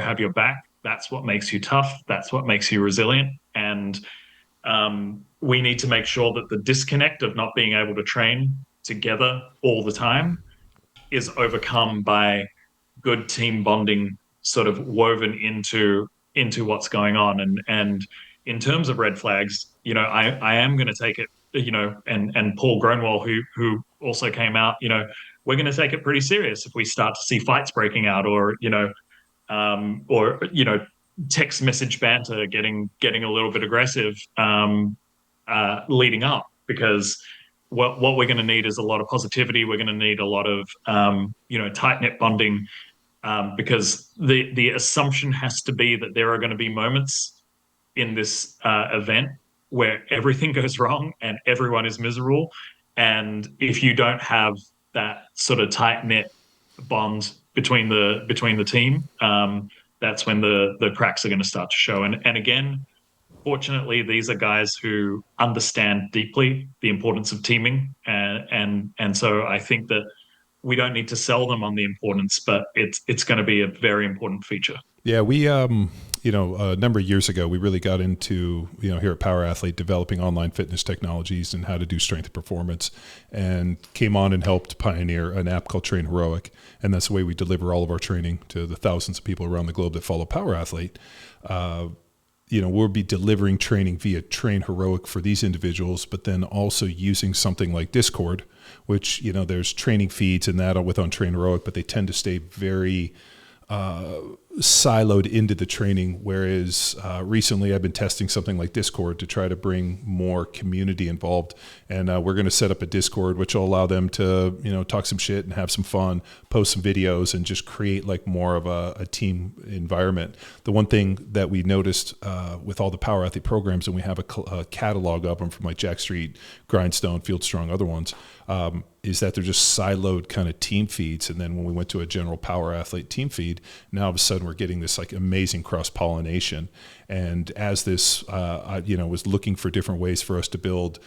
[SPEAKER 3] have your back, that's what makes you tough. That's what makes you resilient. And we need to make sure that the disconnect of not being able to train together all the time is overcome by good team bonding, sort of woven into what's going on. And in terms of red flags, I am going to take it, and Paul Gronwall, who also came out, we're going to take it pretty serious if we start to see fights breaking out, or text message banter getting a little bit aggressive, leading up, because what we're going to need is a lot of positivity. We're going to need a lot of tight knit bonding, because the assumption has to be that there are going to be moments in this event where everything goes wrong and everyone is miserable. And if you don't have that sort of tight knit bond between the team, that's when the cracks are going to start to show. And again, fortunately, these are guys who understand deeply the importance of teaming, and so I think that we don't need to sell them on the importance, but it's going to be a very important feature.
[SPEAKER 2] Yeah, we a number of years ago, we really got into, here at Power Athlete, developing online fitness technologies and how to do strength and performance, and came on and helped pioneer an app called Train Heroic. And that's the way we deliver all of our training to the thousands of people around the globe that follow Power Athlete. We'll be delivering training via Train Heroic for these individuals, but then also using something like Discord, which, there's training feeds and that on Train Heroic, but they tend to stay very siloed into the training. Whereas recently I've been testing something like Discord to try to bring more community involved. And we're going to set up a Discord, which will allow them to, talk some shit and have some fun, post some videos, and just create like more of a team environment. The one thing that we noticed with all the Power Athlete programs, and we have a catalog of them from like Jack Street, Grindstone, Field Strong, other ones, is that they're just siloed kind of team feeds. And then when we went to a general Power Athlete team feed, now all of a sudden we're getting this like amazing cross-pollination. And as this, was looking for different ways for us to build,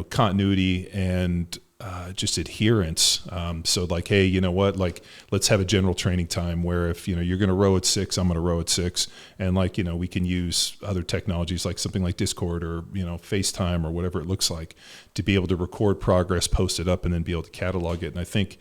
[SPEAKER 2] continuity and just adherence. So like, hey, you know what, like, let's have a general training time where if, you're going to row at 6, I'm going to row at 6. And like, we can use other technologies like something like Discord or, FaceTime or whatever it looks like to be able to record progress, post it up, and then be able to catalog it. And I think,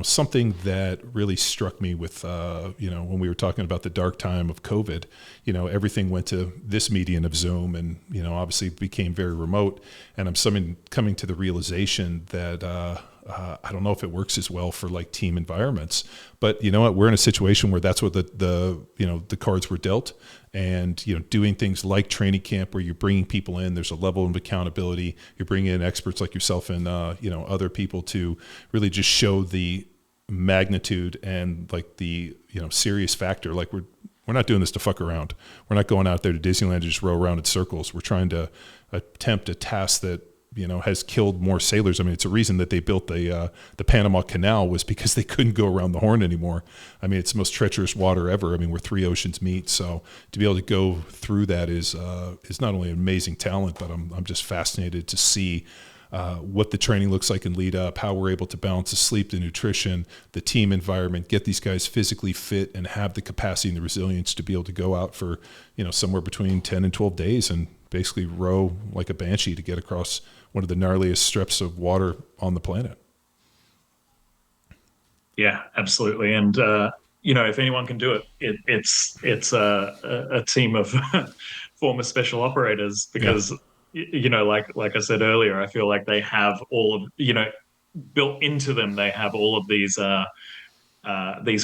[SPEAKER 2] something that really struck me with, when we were talking about the dark time of COVID, everything went to this medium of Zoom, and, obviously became very remote. And I'm coming to the realization that I don't know if it works as well for like team environments, but you know what, we're in a situation where that's what the cards were dealt. And, doing things like training camp where you're bringing people in, there's a level of accountability. You're bringing in experts like yourself and, other people to really just show the magnitude and like the, serious factor. Like we're not doing this to fuck around. We're not going out there to Disneyland to just row around in circles. We're trying to attempt a task that, has killed more sailors. I mean, it's a reason that they built the Panama Canal, was because they couldn't go around the Horn anymore. I mean, it's the most treacherous water ever. I mean, where 3 oceans meet. So to be able to go through that is not only an amazing talent, but I'm just fascinated to see what the training looks like and lead up, how we're able to balance the sleep, the nutrition, the team environment, get these guys physically fit and have the capacity and the resilience to be able to go out for, somewhere between 10 and 12 days and basically row like a banshee to get across one of the gnarliest strips of water on the planet.
[SPEAKER 3] Yeah, absolutely. And, if anyone can do it, it's a team of former special operators, because, like I said earlier, I feel like they have all of, built into them, they have all of these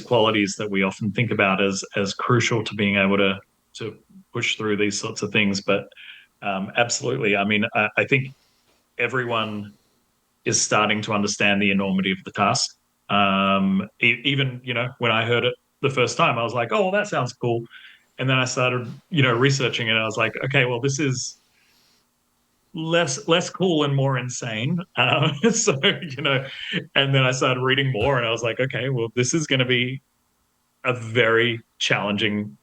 [SPEAKER 3] qualities that we often think about as crucial to being able to push through these sorts of things. But absolutely. I mean, I think everyone is starting to understand the enormity of the task. Even, when I heard it the first time, I was like, oh, well, that sounds cool. And then I started, researching it. And I was like, okay, well, this is less cool and more insane. So, and then I started reading more, and I was like, okay, well, this is going to be a very challenging,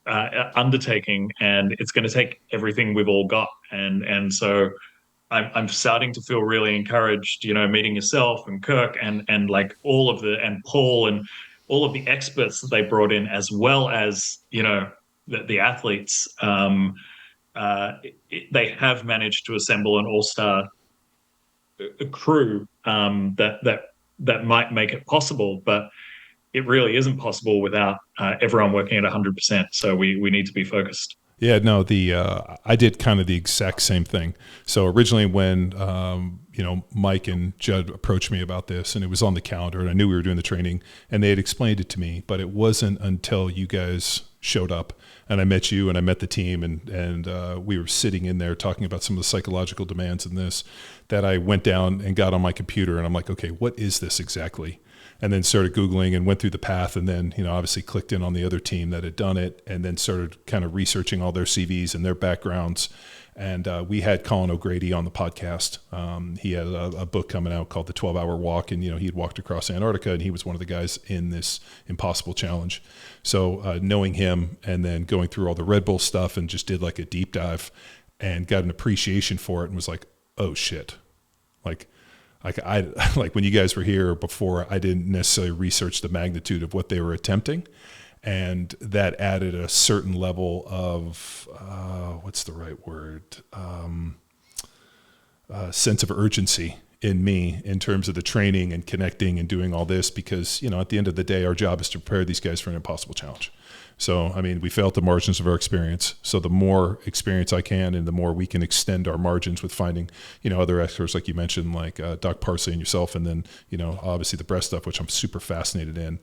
[SPEAKER 3] undertaking, and it's going to take everything we've all got. And so I'm starting to feel really encouraged, meeting yourself and Kirk and like and Paul and all of the experts that they brought in, as well as, the athletes. They have managed to assemble an all-star crew, that might make it possible, but it really isn't possible without everyone working at 100%. So we need to be focused.
[SPEAKER 2] Yeah, no, I did kind of the exact same thing. So originally when, Mike and Judd approached me about this, and it was on the calendar, and I knew we were doing the training, and they had explained it to me, but it wasn't until you guys showed up and I met you and I met the team, and we were sitting in there talking about some of the psychological demands in this, that I went down and got on my computer, and I'm like, okay, what is this exactly? And then started Googling and went through the path, and then, obviously clicked in on the other team that had done it, and then started kind of researching all their CVs and their backgrounds. And we had Colin O'Grady on the podcast. He had a book coming out called The 12-Hour Walk, and, he had walked across Antarctica, and he was one of the guys in this Impossible Challenge. So knowing him and then going through all the Red Bull stuff, and just did like a deep dive and got an appreciation for it, and was like, oh shit. I like when you guys were here before, I didn't necessarily research the magnitude of what they were attempting, and that added a certain level of what's the right word, sense of urgency in me in terms of the training and connecting and doing all this, because at the end of the day, our job is to prepare these guys for an impossible challenge. So, we fail at the margins of our experience. So the more experience I can, and the more we can extend our margins with finding, other experts, like you mentioned, like Doc Parsley and yourself, and then, obviously the breast stuff, which I'm super fascinated in.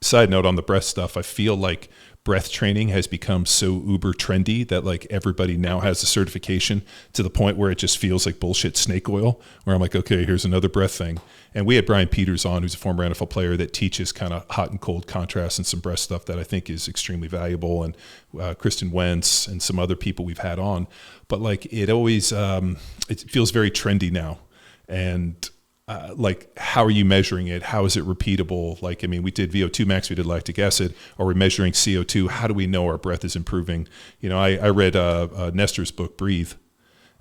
[SPEAKER 2] Side note on the breath stuff, I feel like breath training has become so uber trendy that like everybody now has a certification, to the point where it just feels like bullshit snake oil, where I'm like, okay, here's another breath thing. And we had Brian Peters on, who's a former NFL player, that teaches kind of hot and cold contrast and some breath stuff that I think is extremely valuable. And Kristen Wentz and some other people we've had on, but like it always, it feels very trendy now. And like, how are you measuring it? How is it repeatable? Like, we did VO2 max, we did lactic acid. Are we measuring CO2? How do we know our breath is improving? I read Nestor's book, Breathe,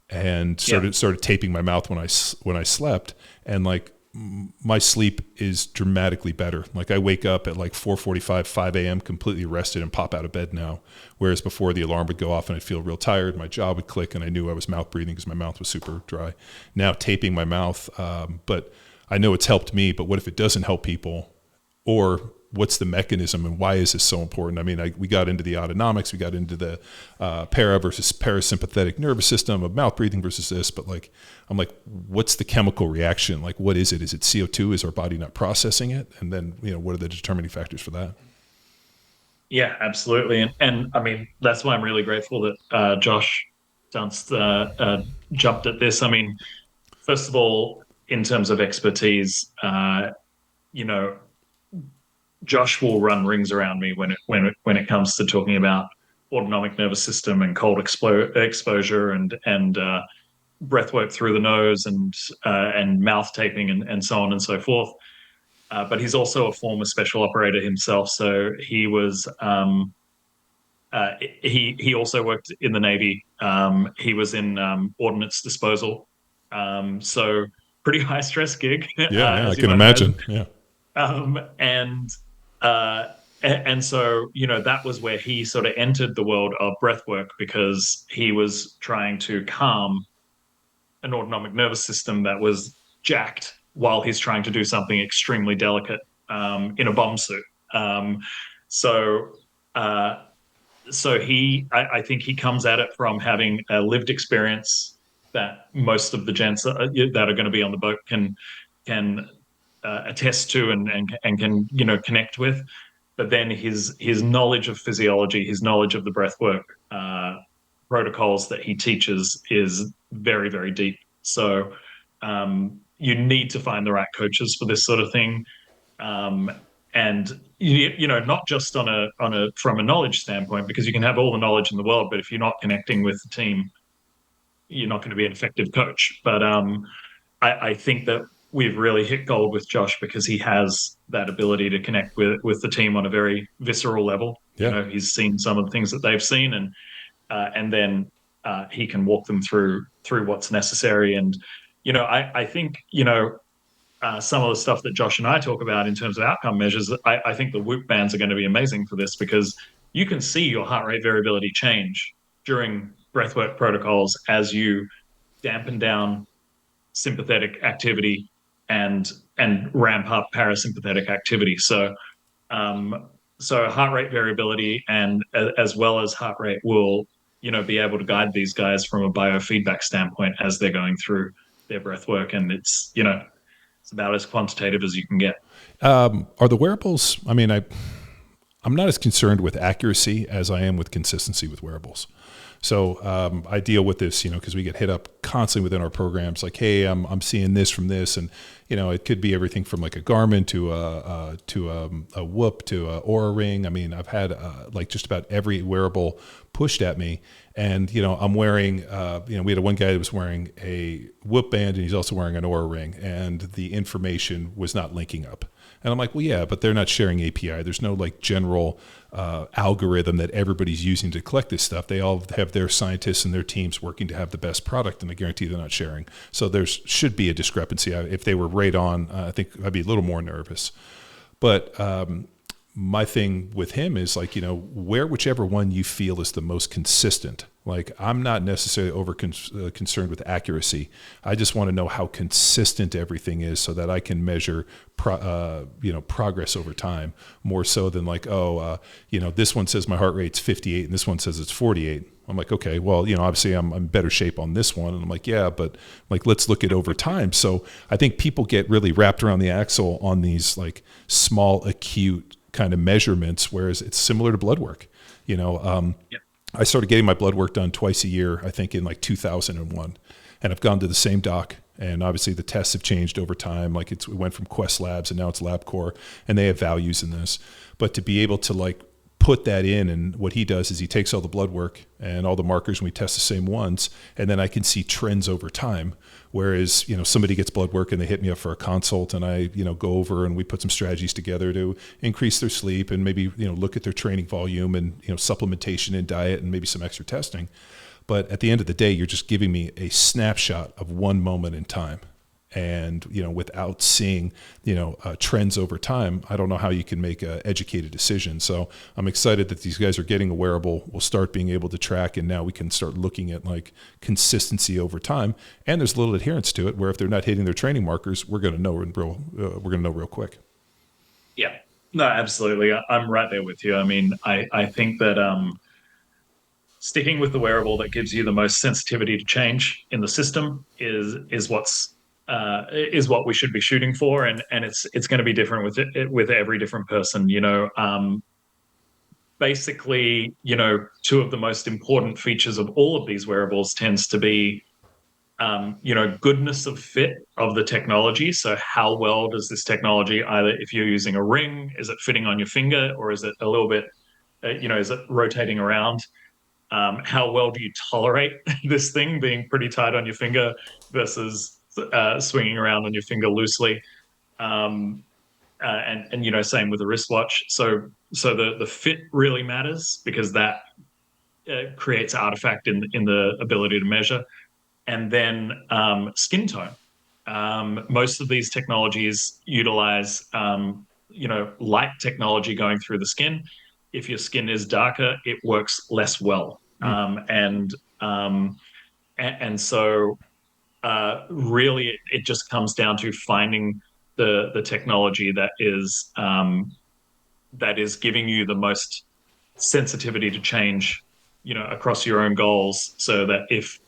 [SPEAKER 2] and started taping my mouth when I slept, and like my sleep is dramatically better. Like I wake up at like 4:45, 5 a.m. completely rested and pop out of bed now. Whereas before, the alarm would go off and I'd feel real tired. My jaw would click and I knew I was mouth breathing because my mouth was super dry. Now taping my mouth, but I know it's helped me, but what if it doesn't help people? Or what's the mechanism and why is this so important? We got into the autonomics, we got into the para versus parasympathetic nervous system of mouth breathing versus this, but like, I'm like, what's the chemical reaction? Like, what is it? Is it CO2? Is our body not processing it? And then, what are the determining factors for that?
[SPEAKER 3] Yeah, absolutely. And that's why I'm really grateful that Josh Dunst jumped at this. First of all, in terms of expertise, Josh will run rings around me when it comes to talking about autonomic nervous system and cold exposure and breath work through the nose and mouth taping and so on and so forth. But he's also a former special operator himself, so he was he also worked in the Navy. He was in ordnance disposal, so pretty high stress gig.
[SPEAKER 2] Yeah, I can imagine. Yeah.
[SPEAKER 3] And so, that was where he sort of entered the world of breath work, because he was trying to calm an autonomic nervous system that was jacked while he's trying to do something extremely delicate in a bomb suit. So I think he comes at it from having a lived experience that most of the gents that are going to be on the boat can attest to and can connect with. But then his knowledge of physiology, his knowledge of the breathwork protocols that he teaches is very, very deep. So you need to find the right coaches for this sort of thing. And not just on a from a knowledge standpoint, because you can have all the knowledge in the world, but if you're not connecting with the team, you're not going to be an effective coach. But I think that we've really hit gold with Josh because he has that ability to connect with the team on a very visceral level.
[SPEAKER 2] Yeah.
[SPEAKER 3] He's seen some of the things that they've seen, and then he can walk them through what's necessary. And I think some of the stuff that Josh and I talk about in terms of outcome measures, I think the Whoop bands are going to be amazing for this because you can see your heart rate variability change during breathwork protocols as you dampen down sympathetic activity and ramp up parasympathetic activity. So heart rate variability and as well as heart rate will be able to guide these guys from a biofeedback standpoint as they're going through their breath work, and it's about as quantitative as you can get.
[SPEAKER 2] Are the wearables, I mean, I'm not as concerned with accuracy as I am with consistency with wearables. So I deal with this, because we get hit up constantly within our programs, like, hey, I'm seeing this from this, and it could be everything from like a Garmin to a Whoop to a Oura Ring. I mean, I've had like just about every wearable pushed at me, and I'm wearing, we had one guy that was wearing a Whoop band, and he's also wearing an Oura Ring, and the information was not linking up. And I'm like, well, yeah, but they're not sharing API. There's no like general algorithm that everybody's using to collect this stuff. They all have their scientists and their teams working to have the best product, and I guarantee they're not sharing. So there should be a discrepancy. If they were right on, I think I'd be a little more nervous. But my thing with him is like, wear whichever one you feel is the most consistent. Like, I'm not necessarily concerned with accuracy. I just want to know how consistent everything is so that I can measure progress over time, more so than like, this one says my heart rate's 58 and this one says it's 48. I'm like, okay, well, obviously I'm in better shape on this one. And I'm like, yeah, but like, let's look at over time. So I think people get really wrapped around the axle on these like small, acute kind of measurements, whereas it's similar to blood work. I started getting my blood work done twice a year, I think in like 2001, and I've gone to the same doc. And obviously the tests have changed over time. Like it went from Quest Labs and now it's LabCorp, and they have values in this. But to be able to like put that in, and what he does is he takes all the blood work and all the markers and we test the same ones, and then I can see trends over time. Whereas, somebody gets blood work and they hit me up for a consult, and I, go over and we put some strategies together to increase their sleep and maybe, look at their training volume and, supplementation and diet and maybe some extra testing. But at the end of the day, you're just giving me a snapshot of one moment in time. And, without seeing, trends over time, I don't know how you can make an educated decision. So I'm excited that these guys are getting a wearable. We'll start being able to track, and now we can start looking at like consistency over time. And there's a little adherence to it, where if they're not hitting their training markers, we're going to know real quick.
[SPEAKER 3] Yeah, no, absolutely. I'm right there with you. I mean, I think that sticking with the wearable that gives you the most sensitivity to change in the system is what we should be shooting for, and it's going to be different with every different person. Basically, two of the most important features of all of these wearables tends to be goodness of fit of the technology. So how well does this technology, either if you're using a ring, is it fitting on your finger, or is it a little bit is it rotating around? How well do you tolerate this thing being pretty tight on your finger versus swinging around on your finger loosely? And same with the wristwatch. So the fit really matters, because that creates artifact in the ability to measure. And then skin tone. Most of these technologies utilize light technology going through the skin. If your skin is darker, it works less well. So really it just comes down to finding the technology that is giving you the most sensitivity to change, across your own goals, so that if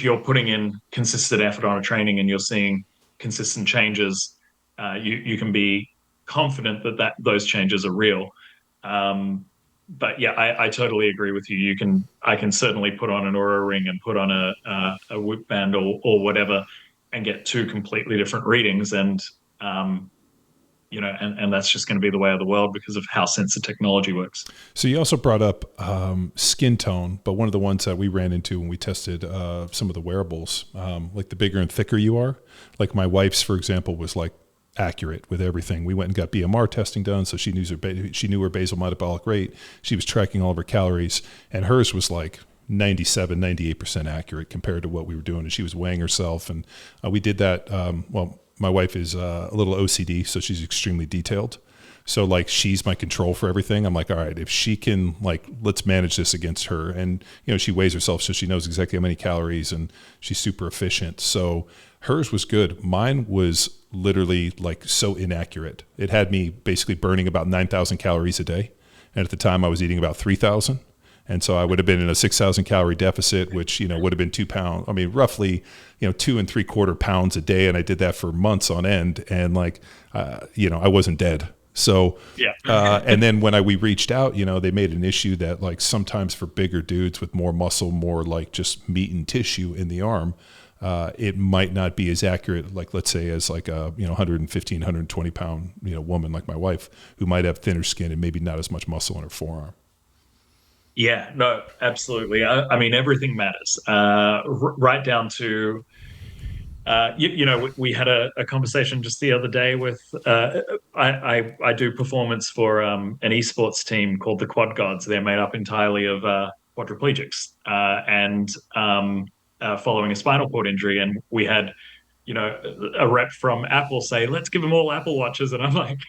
[SPEAKER 3] you're putting in consistent effort on a training and you're seeing consistent changes, you can be confident that those changes are real. But yeah, I totally agree with you. I can certainly put on an Oura Ring and put on a Whoop band or whatever, get two completely different readings. And and that's just going to be the way of the world because of how sensor technology works.
[SPEAKER 2] So you also brought up skin tone, but one of the ones that we ran into when we tested some of the wearables, like the bigger and thicker you are, like my wife's, for example, was like accurate with everything. We went and got BMR testing done, so she knew her basal metabolic rate. She was tracking all of her calories, and hers was like 97, 98% accurate compared to what we were doing. And she was weighing herself, and we did that. My wife is a little OCD, so she's extremely detailed. So like she's my control for everything. I'm like, all right, if she can, like, let's manage this against her. And, she weighs herself, so she knows exactly how many calories, and she's super efficient. So hers was good. Mine was literally like so inaccurate. It had me basically burning about 9,000 calories a day. And at the time I was eating about 3,000. And so I would have been in a 6,000 calorie deficit, which, would have been 2 pounds. I mean, roughly, 2.75 pounds a day. And I did that for months on end. And I wasn't dead. So,
[SPEAKER 3] yeah.
[SPEAKER 2] And then when we reached out, they made an issue that like sometimes for bigger dudes with more muscle, more like just meat and tissue in the arm, it might not be as accurate, like let's say as like a 115, 120 pound woman like my wife, who might have thinner skin and maybe not as much muscle in her forearm.
[SPEAKER 3] Yeah, no, absolutely. I mean, everything matters, right down to, we had a conversation just the other day with, I do performance for an esports team called the Quad Gods. They're made up entirely of quadriplegics and following a spinal cord injury. And we had, a rep from Apple say, let's give them all Apple Watches. And I'm like,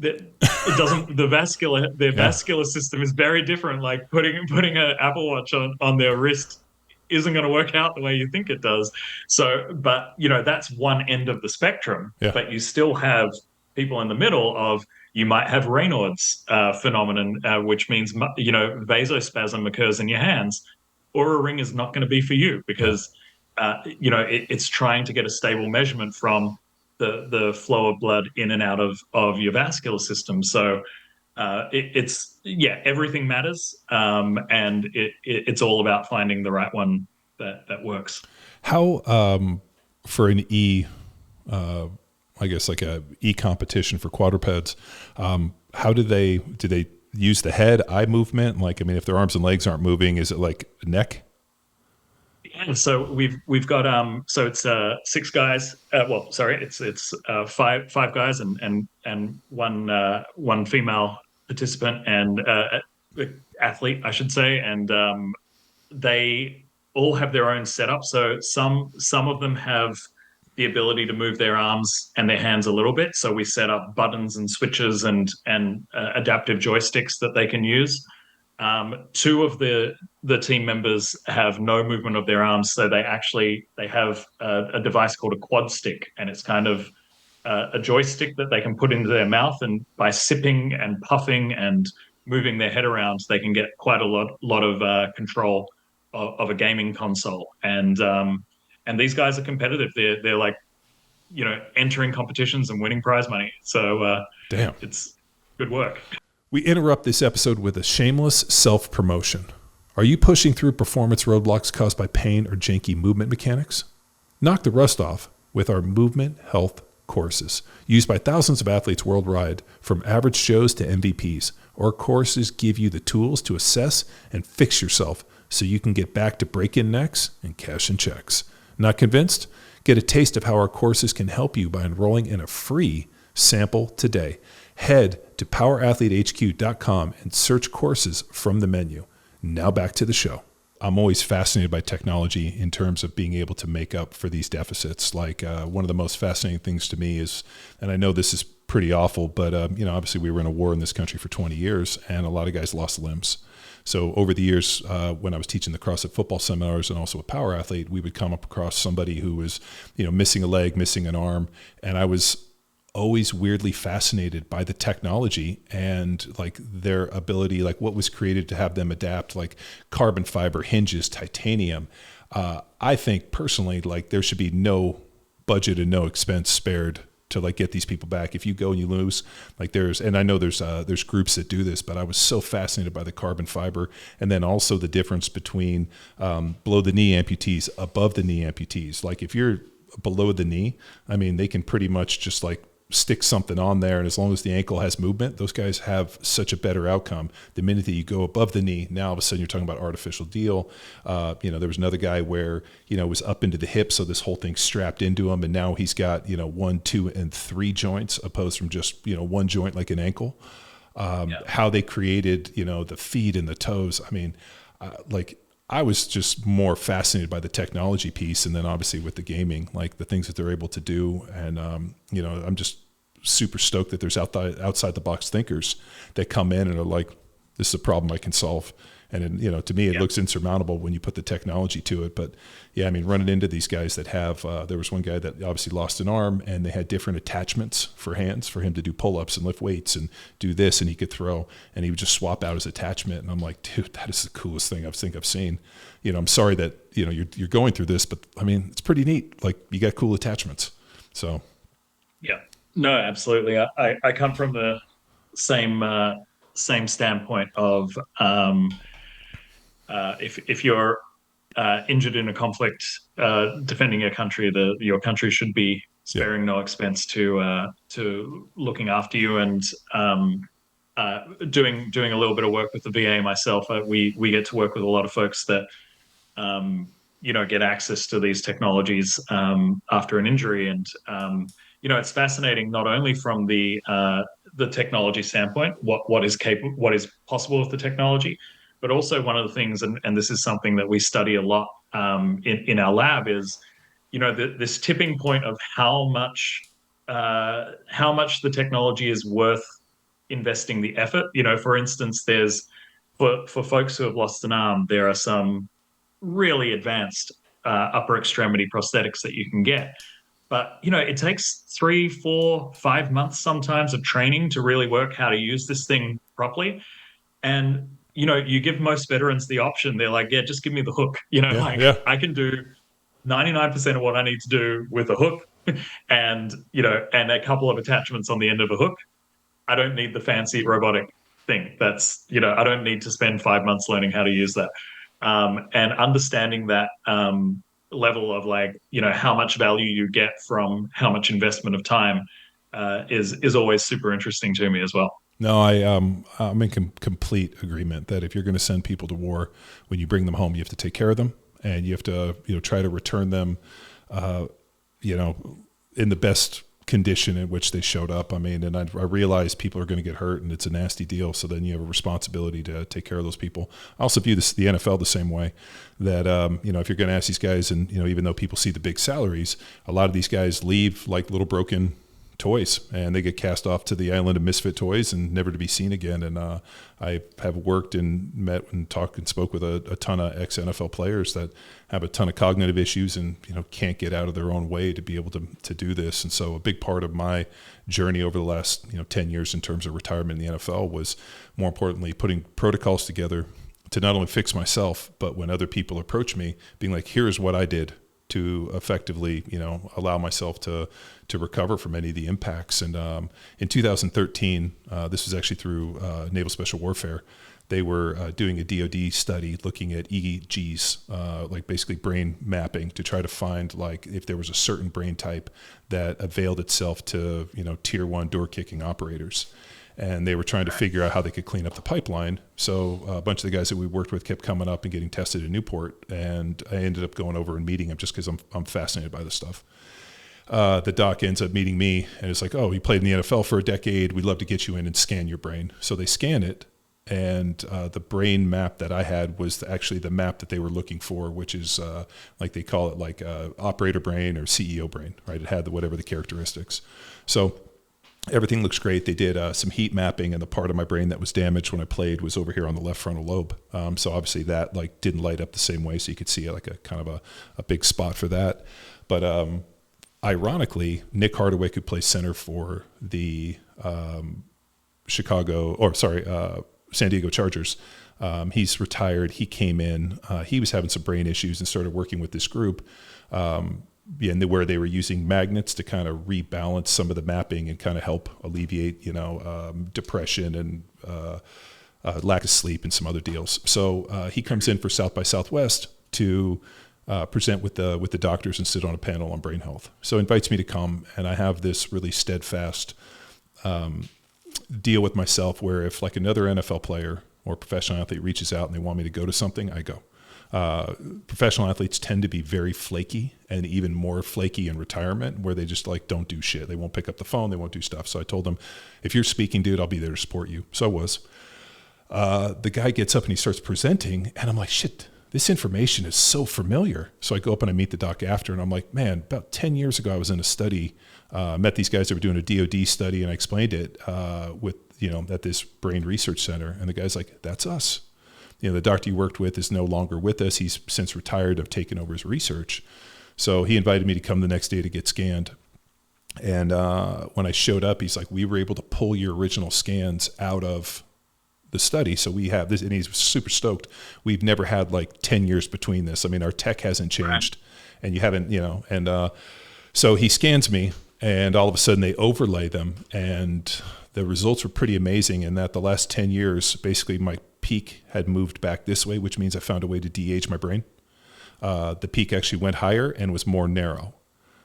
[SPEAKER 3] it doesn't. Their vascular system is very different. Like putting an Apple Watch on their wrist isn't going to work out the way you think it does. So, but that's one end of the spectrum.
[SPEAKER 2] Yeah.
[SPEAKER 3] But you still have people in the middle of, you might have Raynaud's phenomenon, which means vasospasm occurs in your hands. Oura Ring is not going to be for you because it's trying to get a stable measurement from the flow of blood in and out of your vascular system. So everything matters, and it's all about finding the right one that works.
[SPEAKER 2] How for an I guess like a competition for quadrupeds, how do they use the head eye movement? Like, I mean, if their arms and legs aren't moving, is it like neck?
[SPEAKER 3] So we've got so it's 6 guys. It's 5 guys and one female participant and athlete, I should say, and they all have their own setup. So some of them have the ability to move their arms and their hands a little bit. So we set up buttons and switches and adaptive joysticks that they can use. 2 of the team members have no movement of their arms, so they have a device called a quad stick, and it's kind of a joystick that they can put into their mouth, and by sipping and puffing and moving their head around, they can get quite a lot of control of a gaming console. And these guys are competitive. They're like, entering competitions and winning prize money. So
[SPEAKER 2] damn,
[SPEAKER 3] it's good work.
[SPEAKER 2] We interrupt this episode with a shameless self-promotion. Are you pushing through performance roadblocks caused by pain or janky movement mechanics? Knock the rust off with our Movement Health courses. Used by thousands of athletes worldwide, from average Joes to MVPs, our courses give you the tools to assess and fix yourself so you can get back to break-in necks and cash in checks. Not convinced? Get a taste of how our courses can help you by enrolling in a free sample today. Head to powerathletehq.com and search courses from the menu. Now back to the show. I'm always fascinated by technology in terms of being able to make up for these deficits. Like one of the most fascinating things to me is, and I know this is pretty awful, but obviously we were in a war in this country for 20 years and a lot of guys lost limbs. So over the years, when I was teaching the CrossFit football seminars and also a power athlete, we would come up across somebody who was, missing a leg, missing an arm. And I was always weirdly fascinated by the technology and like their ability, like what was created to have them adapt, like carbon fiber, hinges, titanium. I think personally, like there should be no budget and no expense spared to like get these people back. If you go and you lose, like and I know there's groups that do this, but I was so fascinated by the carbon fiber. And then also the difference between below the knee amputees, above the knee amputees. Like if you're below the knee, I mean, they can pretty much just like stick something on there, and as long as the ankle has movement, those guys have such a better outcome. The minute that you go above the knee, now all of a sudden you're talking about artificial deal. There was another guy where, was up into the hip, so this whole thing's strapped into him, and now he's got, 1, 2, and 3 joints opposed from just, one joint like an ankle. How they created, the feet and the toes. I mean, I was just more fascinated by the technology piece, and then obviously with the gaming, like the things that they're able to do. And, I'm just super stoked that there's outside the box thinkers that come in and are like, this is a problem I can solve. And, to me, it looks insurmountable when you put the technology to it. But yeah, I mean, running into these guys that have, there was one guy that obviously lost an arm, and they had different attachments for hands for him to do pull-ups and lift weights and do this, and he could throw, and he would just swap out his attachment. And I'm like, dude, that is the coolest thing I think I've seen. I'm sorry that, you're going through this, but I mean, it's pretty neat. Like, you got cool attachments. So.
[SPEAKER 3] Yeah, no, absolutely. I come from the same standpoint of, if you're injured in a conflict, defending your country, your country should be sparing no expense to looking after you. And doing a little bit of work with the VA myself, we get to work with a lot of folks that get access to these technologies after an injury. And it's fascinating not only from the technology standpoint, what is possible with the technology, but also one of the things, and this is something that we study a lot in our lab, is this tipping point of how much the technology is worth investing the effort. For instance, there's for folks who have lost an arm, there are some really advanced upper extremity prosthetics that you can get. But, it takes 3, 4, 5 months sometimes of training to really work how to use this thing properly. And, you give most veterans the option. They're like, yeah, just give me the hook. I can do 99% of what I need to do with a hook and a couple of attachments on the end of a hook. I don't need the fancy robotic thing. That's, I don't need to spend 5 months learning how to use that. And understanding that level of how much value you get from how much investment of time is always super interesting to me as well.
[SPEAKER 2] No, I'm in complete agreement that if you're going to send people to war, when you bring them home, you have to take care of them, and you have to try to return them in the best condition in which they showed up. I mean, and I realize people are going to get hurt, and it's a nasty deal. So then you have a responsibility to take care of those people. I also view the NFL the same way, that, if you're going to ask these guys, and, even though people see the big salaries, a lot of these guys leave like little broken toys, and they get cast off to the island of misfit toys and never to be seen again. And I have worked and met and talked and spoke with a ton of ex-NFL players that have a ton of cognitive issues and can't get out of their own way to be able to do this. And so a big part of my journey over the last 10 years in terms of retirement in the NFL was, more importantly, putting protocols together to not only fix myself, but when other people approach me, being like, here's what I did to effectively, allow myself to recover from any of the impacts. And in 2013, this was actually through Naval Special Warfare. They were doing a DoD study looking at EEGs, like basically brain mapping, to try to find like if there was a certain brain type that availed itself to, tier 1 door kicking operators. And they were trying to figure out how they could clean up the pipeline. So a bunch of the guys that we worked with kept coming up and getting tested in Newport. And I ended up going over and meeting them just because I'm fascinated by this stuff. The doc ends up meeting me, and it's like, oh, you played in the NFL for a decade. We'd love to get you in and scan your brain. So they scan it. And the brain map that I had was actually the map that they were looking for, which is like they call it like operator brain or CEO brain, right? It had whatever the characteristics. So everything looks great. They did some heat mapping, and the part of my brain that was damaged when I played was over here on the left frontal lobe. So obviously that like didn't light up the same way, so you could see like a kind of a big spot for that. But ironically, Nick Hardwick, who plays center for the San Diego Chargers, he's retired. He came in. He was having some brain issues and started working with this group. And where they were using magnets to kind of rebalance some of the mapping and kind of help alleviate, depression and lack of sleep and some other deals. So he comes in for South by Southwest to present with the doctors and sit on a panel on brain health. So he invites me to come, and I have this really steadfast deal with myself where if like another NFL player or professional athlete reaches out and they want me to go to something, I go. Professional athletes tend to be very flaky, and even more flaky in retirement, where they just like don't do shit. They won't pick up the phone. They won't do stuff. So I told them, if you're speaking, dude, I'll be there to support you. So I was. The guy gets up and he starts presenting, and I'm like, shit, this information is so familiar. So I go up and I meet the doc after, and I'm like, man, about 10 years ago, I was in a study, met these guys that were doing a DOD study, and I explained it with, at this brain research center. And the guy's like, that's us. The doctor you worked with is no longer with us. He's since retired. I've taken over his research. So he invited me to come the next day to get scanned. And when I showed up, he's like, we were able to pull your original scans out of the study. So we have this, and he's super stoked. We've never had like 10 years between this. I mean, our tech hasn't changed, and you haven't, and so he scans me, and all of a sudden they overlay them, and the results were pretty amazing in that the last 10 years, basically my peak had moved back this way, which means I found a way to de-age my brain. The peak actually went higher and was more narrow.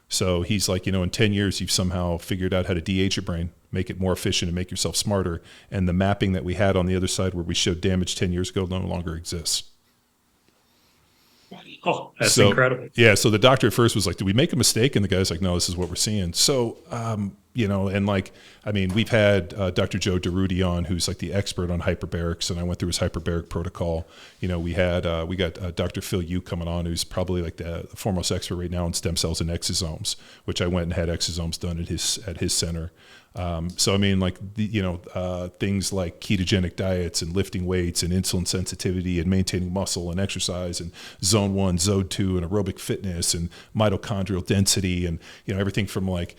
[SPEAKER 2] So he's like, in 10 years, you've somehow figured out how to de-age your brain, make it more efficient and make yourself smarter. And the mapping that we had on the other side where we showed damage 10 years ago no longer exists.
[SPEAKER 3] Oh, that's incredible.
[SPEAKER 2] Yeah. So the doctor at first was like, did we make a mistake? And the guy's like, no, this is what we're seeing. So, and like, I mean, we've had Dr. Joe Derudi on, who's like the expert on hyperbarics, and I went through his hyperbaric protocol. We got Dr. Phil Yu coming on, who's probably like the foremost expert right now in stem cells and exosomes, which I went and had exosomes done at his center. So I mean, like things like ketogenic diets and lifting weights and insulin sensitivity and maintaining muscle and exercise and zone 1, zone 2 and aerobic fitness and mitochondrial density and everything from like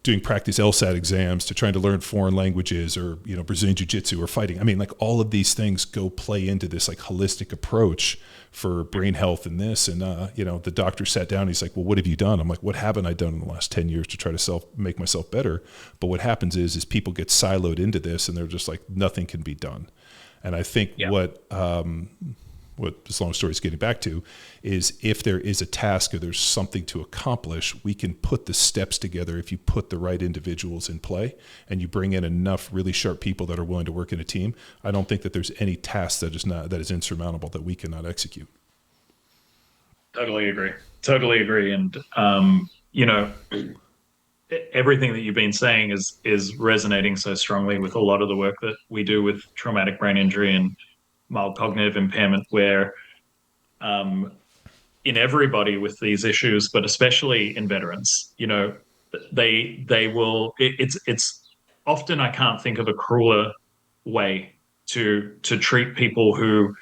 [SPEAKER 2] doing practice LSAT exams to trying to learn foreign languages or Brazilian jiu-jitsu or fighting. I mean, like all of these things go play into this like holistic approach for brain health and this. And the doctor sat down. He's like, well, what have you done? I'm like, what haven't I done in the last 10 years to try to make myself better? But what happens is people get siloed into this, and they're just like, nothing can be done. And I think what this long story is getting back to is, if there is a task or there's something to accomplish, we can put the steps together if you put the right individuals in play and you bring in enough really sharp people that are willing to work in a team. I don't think that there's any task that is insurmountable that we cannot execute.
[SPEAKER 3] Totally agree. And everything that you've been saying is resonating so strongly with a lot of the work that we do with traumatic brain injury and mild cognitive impairment, where in everybody with these issues, but especially in veterans, they will, it's often, I can't think of a crueler way to treat people who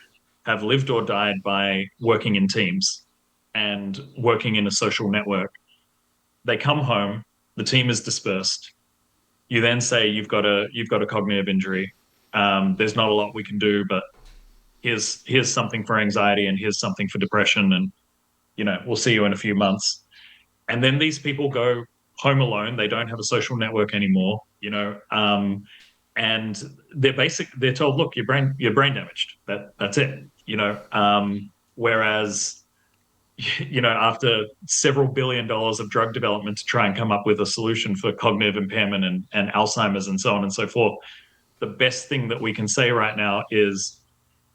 [SPEAKER 3] have lived or died by working in teams and working in a social network. They come home, the team is dispersed. You then say, you've got a cognitive injury. There's not a lot we can do, but here's something for anxiety and here's something for depression, and we'll see you in a few months. And then these people go home alone. They don't have a social network anymore, and they're told, look, you're brain damaged. That's it, whereas after several $1 billion of drug development to try and come up with a solution for cognitive impairment and Alzheimer's and so on and so forth, the best thing that we can say right now is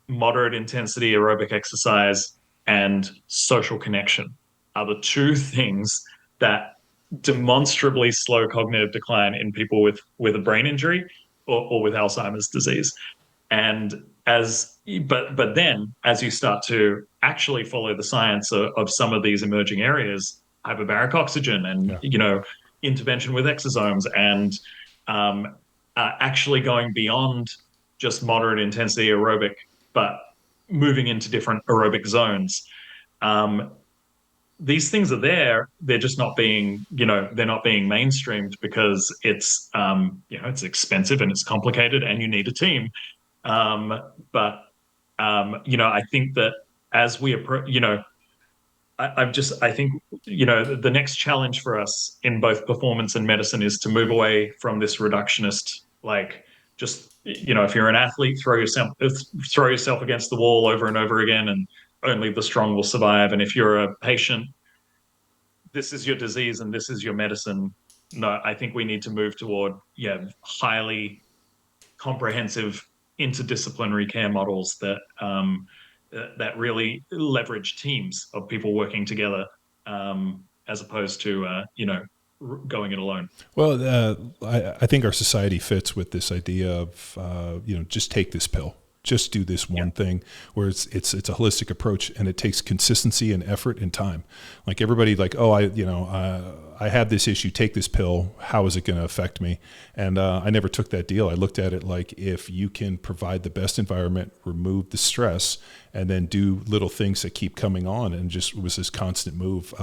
[SPEAKER 3] moderate intensity aerobic exercise and social connection are the two things that demonstrably slow cognitive decline in people with a brain injury or with Alzheimer's disease. And but then as you start to actually follow the science of some of these emerging areas, hyperbaric oxygen and intervention with exosomes and actually going beyond just moderate intensity aerobic, but moving into different aerobic zones. These things are there. They're just not being, they're not being mainstreamed because it's, it's expensive and it's complicated and you need a team. But I think that as we approach, I think, the next challenge for us in both performance and medicine is to move away from this reductionist, like just, if you're an athlete, throw yourself against the wall over and over again and only the strong will survive. And if you're a patient, this is your disease and this is your medicine. No, I think we need to move toward, highly comprehensive interdisciplinary care models that really leverage teams of people working together, as opposed to going it alone.
[SPEAKER 2] Well, I think our society fits with this idea of just take this pill, just do this one thing, where it's a holistic approach, and it takes consistency and effort and time. Like everybody, like, oh, I have this issue, take this pill. How is it going to affect me? And I never took that deal. I looked at it like, if you can provide the best environment, remove the stress, and then do little things that keep coming on, and just it was this constant move.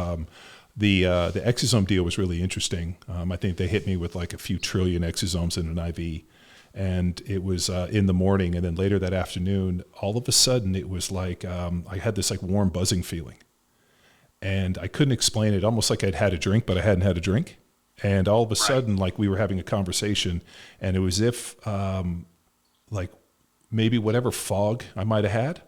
[SPEAKER 2] The exosome deal was really interesting. I think they hit me with like a few trillion exosomes in an IV. And it was in the morning, and then later that afternoon, all of a sudden it was like I had this like warm buzzing feeling. And I couldn't explain it, almost like I'd had a drink, but I hadn't had a drink. And all of a sudden, like we were having a conversation, and it was if like maybe whatever fog I might have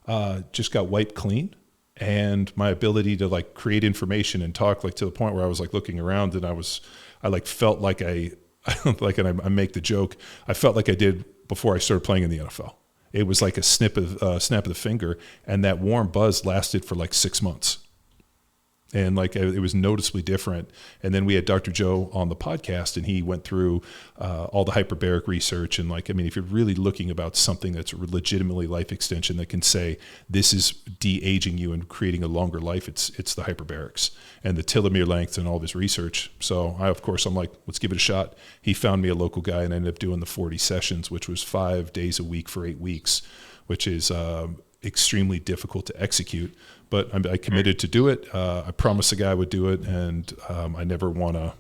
[SPEAKER 2] had just got wiped clean. And my ability to like create information and talk, like to the point where I was like looking around, and I like felt like like, and I make the joke, I felt like I did before I started playing in the NFL. It was like a snap of the finger, and that warm buzz lasted for like 6 months. And like it was noticeably different. And then we had Dr. Joe on the podcast, and he went through all the hyperbaric research. And like, I mean, if you're really looking about something that's legitimately life extension that can say this is de-aging you and creating a longer life, it's the hyperbarics and the telomere length and all this research. So I'm like, let's give it a shot. He found me a local guy, and I ended up doing the 40 sessions, which was 5 days a week for 8 weeks, which is extremely difficult to execute. But I committed to do it. I promised the guy I would do it, and I never want to,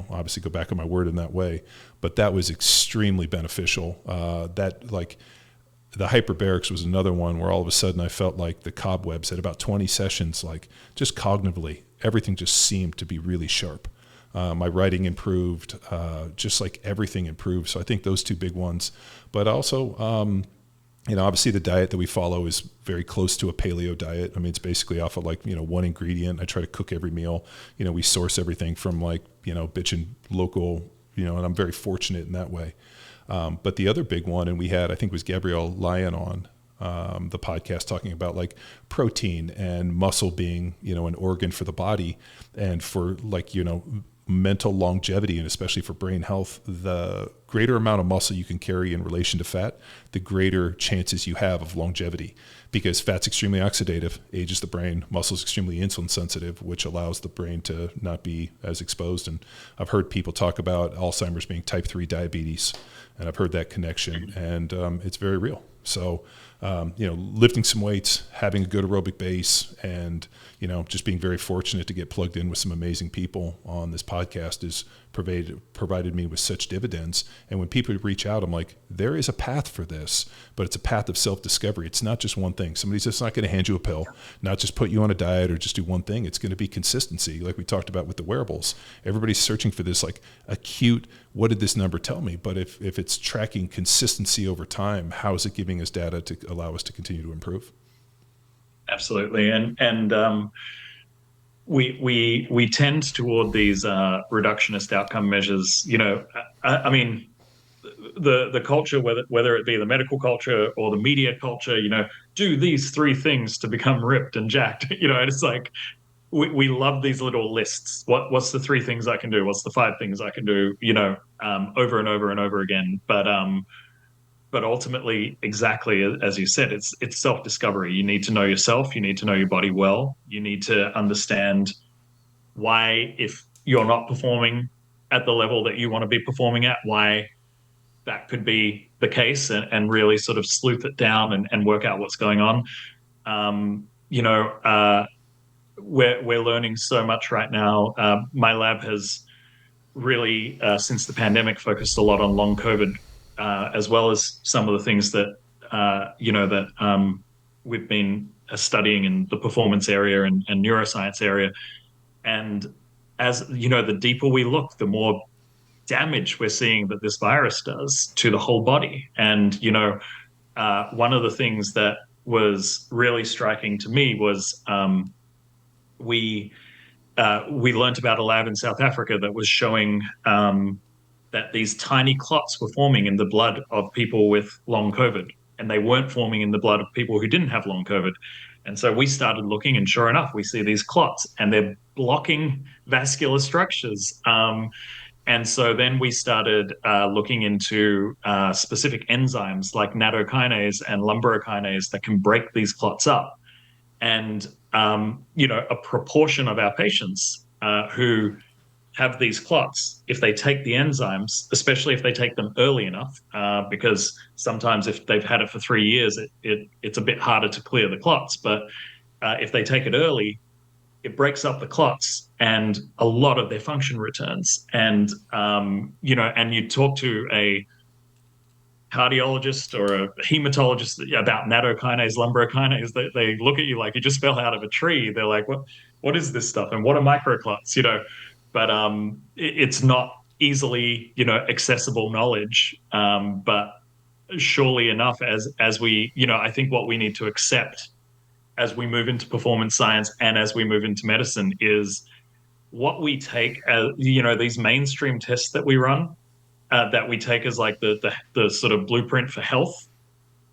[SPEAKER 2] obviously go back on my word in that way. But that was extremely beneficial. That like the hyperbarics was another one where all of a sudden I felt like the cobwebs at about 20 sessions, like just cognitively, everything just seemed to be really sharp. My writing improved, just like everything improved. So I think those two big ones. But also, obviously the diet that we follow is very close to a paleo diet. I mean, it's basically off of like, one ingredient. I try to cook every meal. We source everything from like, bitchin' local, and I'm very fortunate in that way. But the other big one, and we had, I think it was Gabrielle Lyon on the podcast talking about like protein and muscle being, an organ for the body, and for like, mental longevity, and especially for brain health, the greater amount of muscle you can carry in relation to fat, the greater chances you have of longevity, because fat's extremely oxidative, ages the brain. Muscle's extremely insulin sensitive, which allows the brain to not be as exposed. And I've heard people talk about Alzheimer's being type 3 diabetes, and I've heard that connection, and it's very real. So, lifting some weights, having a good aerobic base, and, just being very fortunate to get plugged in with some amazing people on this podcast has provided me with such dividends. And when people reach out, I'm like, there is a path for this, but it's a path of self-discovery. It's not just one thing. Somebody's just not going to hand you a pill, not just put you on a diet or just do one thing. It's going to be consistency. Like we talked about with the wearables, everybody's searching for this like acute, what did this number tell me? But if it's tracking consistency over time, how is it giving us data to allow us to continue to improve?
[SPEAKER 3] Absolutely. And we tend toward these reductionist outcome measures. I mean, the culture, whether it be the medical culture or the media culture, do these 3 things to become ripped and jacked. And it's like we love these little lists. What's the 3 things I can do? What's the 5 things I can do? Over and over and over again. But ultimately, exactly as you said, it's self-discovery. You need to know yourself. You need to know your body well. You need to understand why, if you're not performing at the level that you want to be performing at, why that could be the case, and really sort of sleuth it down and work out what's going on. We're learning so much right now. My lab has really, since the pandemic, focused a lot on long COVID, as well as some of the things that we've been studying in the performance area and neuroscience area. And as the deeper we look, the more damage we're seeing that this virus does to the whole body. And one of the things that was really striking to me was we learned about a lab in South Africa that was showing that these tiny clots were forming in the blood of people with long COVID, and they weren't forming in the blood of people who didn't have long COVID. And so we started looking, and sure enough, we see these clots, and they're blocking vascular structures. And so then we started looking into specific enzymes like nattokinase and lumbrikinase that can break these clots up. And, a proportion of our patients who have these clots, if they take the enzymes, especially if they take them early enough, because sometimes if they've had it for 3 years, it's a bit harder to clear the clots. But if they take it early, it breaks up the clots and a lot of their function returns. And, and you talk to a cardiologist or a hematologist about nattokinase, lumbrikinase, they look at you like you just fell out of a tree. They're like, what is this stuff? And what are microclots? But it's not easily, accessible knowledge. But surely enough, as we, I think what we need to accept as we move into performance science and as we move into medicine is what we take as, these mainstream tests that we run, that we take as like the sort of blueprint for health.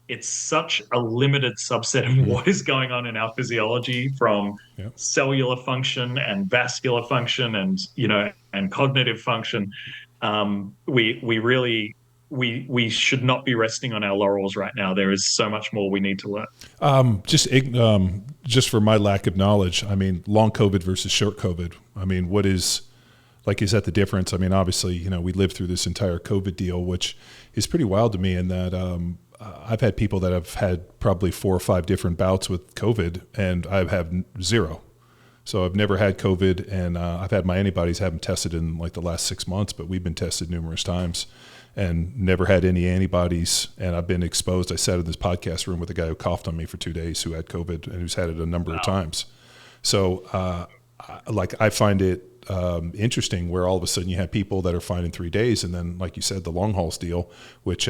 [SPEAKER 3] It's such a limited subset of what is going on in our physiology, from cellular function and vascular function and, and cognitive function. We should not be resting on our laurels right now. There is so much more we need to learn.
[SPEAKER 2] Just for my lack of knowledge, I mean, long COVID versus short COVID. I mean, is that the difference? I mean, obviously, we lived through this entire COVID deal, which is pretty wild to me in that I've had people that have had probably 4 or 5 different bouts with COVID, and I've had 0. So I've never had COVID, and I've had my antibodies, haven't tested in like the last 6 months, but we've been tested numerous times and never had any antibodies. And I've been exposed. I sat in this podcast room with a guy who coughed on me for 2 days who had COVID and who's had it a number of times. So I find it interesting where all of a sudden you have people that are fine in 3 days. And then, like you said, the long hauls deal, which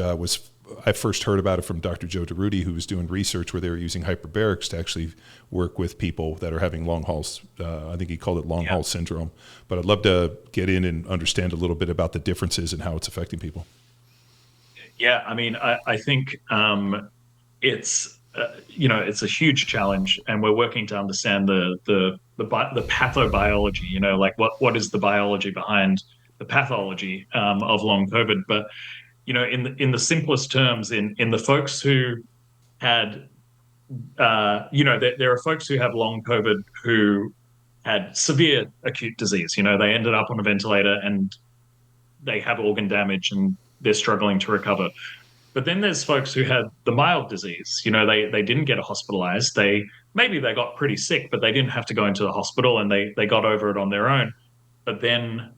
[SPEAKER 2] I first heard about it from Dr. Joe DeRudy, who was doing research where they were using hyperbarics to actually work with people that are having long hauls. I think he called it long haul syndrome. But I'd love to get in and understand a little bit about the differences and how it's affecting people.
[SPEAKER 3] Yeah, I mean, I think it's it's a huge challenge, and we're working to understand the pathobiology. Like what is the biology behind the pathology of long COVID? But in the simplest terms, in the folks who had, there are folks who have long COVID who had severe acute disease. They ended up on a ventilator and they have organ damage and they're struggling to recover. But then there's folks who had the mild disease. They didn't get hospitalized. Maybe they got pretty sick, but they didn't have to go into the hospital, and they got over it on their own. But then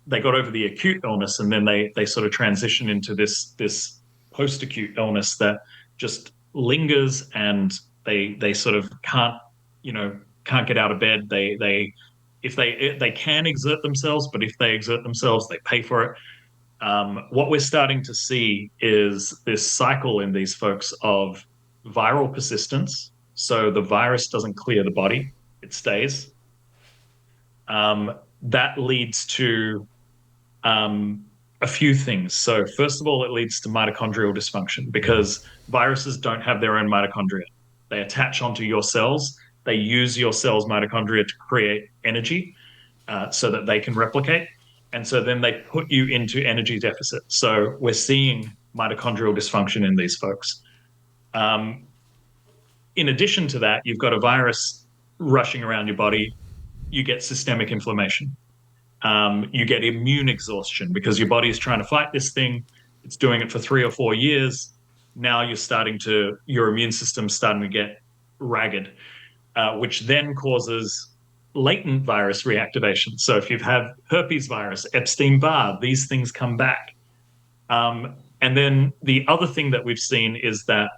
[SPEAKER 3] they got over the acute illness, and then they sort of transition into this post-acute illness that just lingers, and they sort of can't get out of bed. They can exert themselves, but if they exert themselves, they pay for it. What we're starting to see is this cycle in these folks of viral persistence. So the virus doesn't clear the body, it stays. That leads to a few things. So first of all, it leads to mitochondrial dysfunction because viruses don't have their own mitochondria. They attach onto your cells. They use your cells' mitochondria to create energy so that they can replicate. And so then they put you into energy deficit. So we're seeing mitochondrial dysfunction in these folks. In addition to that, you've got a virus rushing around your body. You get systemic inflammation. You get immune exhaustion because your body is trying to fight this thing. It's doing it for 3 or 4 years. Now your immune system's starting to get ragged, which then causes latent virus reactivation. So if you've had herpes virus, Epstein-Barr, these things come back. And then the other thing that we've seen is that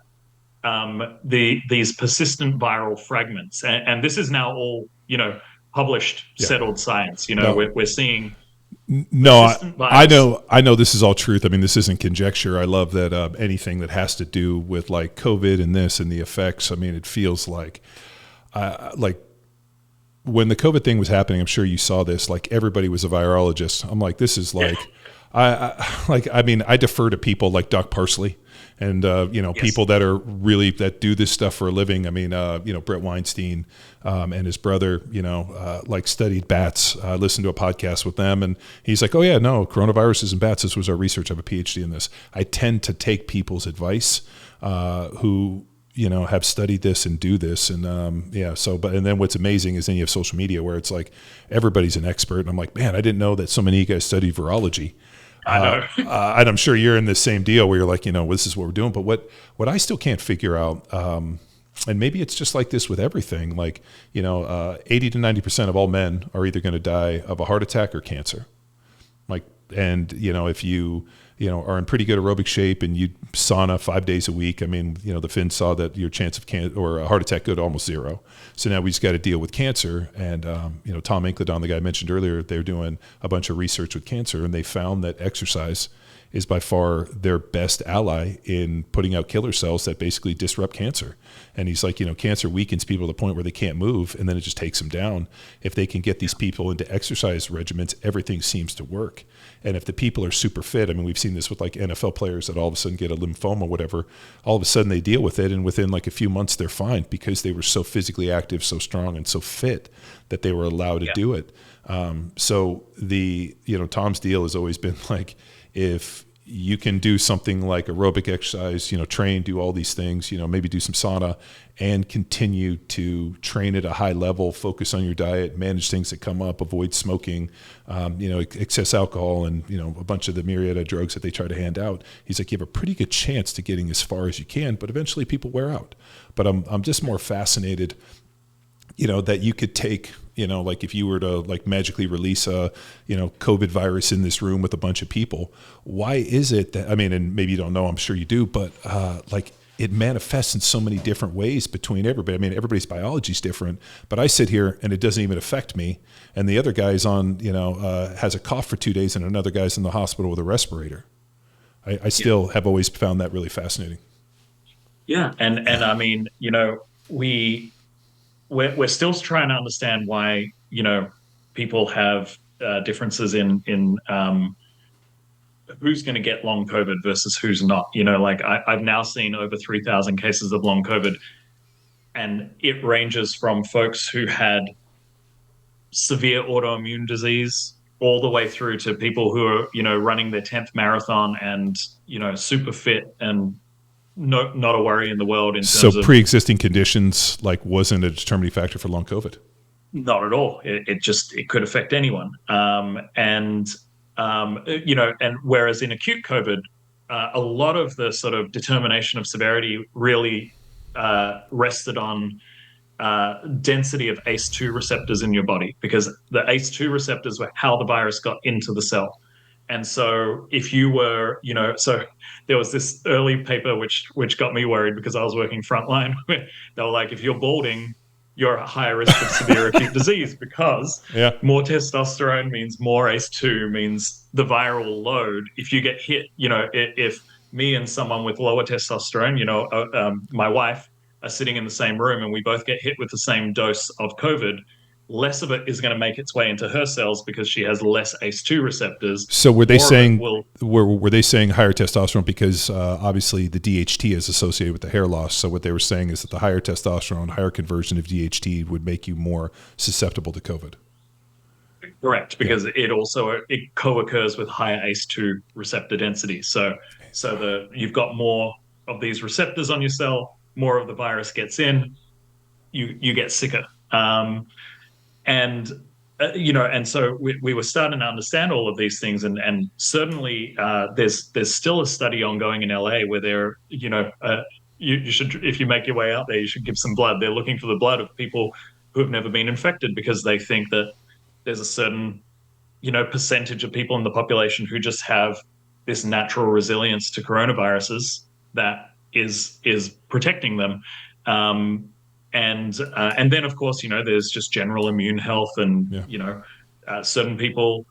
[SPEAKER 3] these persistent viral fragments, and this is now all, published, settled science. We're seeing
[SPEAKER 2] No,
[SPEAKER 3] persistent virus.
[SPEAKER 2] I know this is all truth. I mean, this isn't conjecture. I love that anything that has to do with like COVID and this and the effects. I mean, it feels like when the COVID thing was happening, I'm sure you saw this, like everybody was a virologist. I'm like, this is like, I mean, I defer to people like Doc Parsley and, people that are really, that do this stuff for a living. I mean, Brett Weinstein, and his brother, like studied bats, listened to a podcast with them. And he's like, oh yeah, no, coronaviruses and bats. This was our research. I have a PhD in this. I tend to take people's advice, who, have studied this and do this. And, and then what's amazing is then you have social media where it's like, everybody's an expert. And I'm like, man, I didn't know that so many of you guys studied virology.
[SPEAKER 3] I know.
[SPEAKER 2] And I'm sure you're in the same deal where you're like, this is what we're doing. But what I still can't figure out, and maybe it's just like this with everything, like, 80 to 90% of all men are either going to die of a heart attack or cancer. Like, and, if you, are in pretty good aerobic shape and you sauna 5 days a week, I mean, the Finns saw that your chance of or a heart attack go to almost zero. So now we just got to deal with cancer. And, Tom Incledon, the guy I mentioned earlier, they're doing a bunch of research with cancer, and they found that exercise is by far their best ally in putting out killer cells that basically disrupt cancer. And he's like, cancer weakens people to the point where they can't move, and then it just takes them down. If they can get these people into exercise regimens, everything seems to work. And if the people are super fit, I mean, we've seen this with like NFL players that all of a sudden get a lymphoma or whatever, all of a sudden they deal with it, and within like a few months they're fine because they were so physically active, so strong, and so fit that they were allowed to do it. So the, Tom's deal has always been like, if you can do something like aerobic exercise, train, do all these things, maybe do some sauna and continue to train at a high level, focus on your diet, manage things that come up, avoid smoking, excess alcohol, and, a bunch of the myriad of drugs that they try to hand out. He's like, you have a pretty good chance to getting as far as you can, but eventually people wear out. But I'm just more fascinated, that you could take, like if you were to like magically release a, COVID virus in this room with a bunch of people, why is it that, I mean, and maybe you don't know, I'm sure you do, but like it manifests in so many different ways between everybody. I mean, everybody's biology is different, but I sit here and it doesn't even affect me. And the other guy's on, has a cough for 2 days, and another guy's in the hospital with a respirator. I still have always found that really fascinating.
[SPEAKER 3] Yeah. And I mean, we're still trying to understand why, people have differences in who's going to get long COVID versus who's not. Like I've now seen over 3,000 cases of long COVID, and it ranges from folks who had severe autoimmune disease all the way through to people who are, running their 10th marathon and, super fit and not a worry in the world in terms of
[SPEAKER 2] pre-existing conditions like wasn't a determining factor for long COVID.
[SPEAKER 3] Not at all. It could affect anyone. And whereas in acute COVID, a lot of the sort of determination of severity really rested on density of ACE2 receptors in your body, because the ACE2 receptors were how the virus got into the cell. And so if you were, so there was this early paper which got me worried because I was working frontline. They were like, if you're balding, you're at higher risk of severe acute disease, because more testosterone means more ACE2, means the viral load. If you get hit, if me and someone with lower testosterone, my wife, are sitting in the same room and we both get hit with the same dose of COVID, less of it is going to make its way into her cells because she has less ACE2 receptors.
[SPEAKER 2] So were they saying were they saying higher testosterone because obviously the DHT is associated with the hair loss? So what they were saying is that the higher testosterone, higher conversion of DHT would make you more susceptible to COVID.
[SPEAKER 3] Correct, because it co-occurs with higher ACE2 receptor density. So you've got more of these receptors on your cell, more of the virus gets in, you get sicker. And so we were starting to understand all of these things, and certainly there's still a study ongoing in LA where they're, you should, if you make your way out there, you should give some blood. They're looking for the blood of people who have never been infected, because they think that there's a certain, percentage of people in the population who just have this natural resilience to coronaviruses that is protecting them. And then, of course, there's just general immune health, and certain people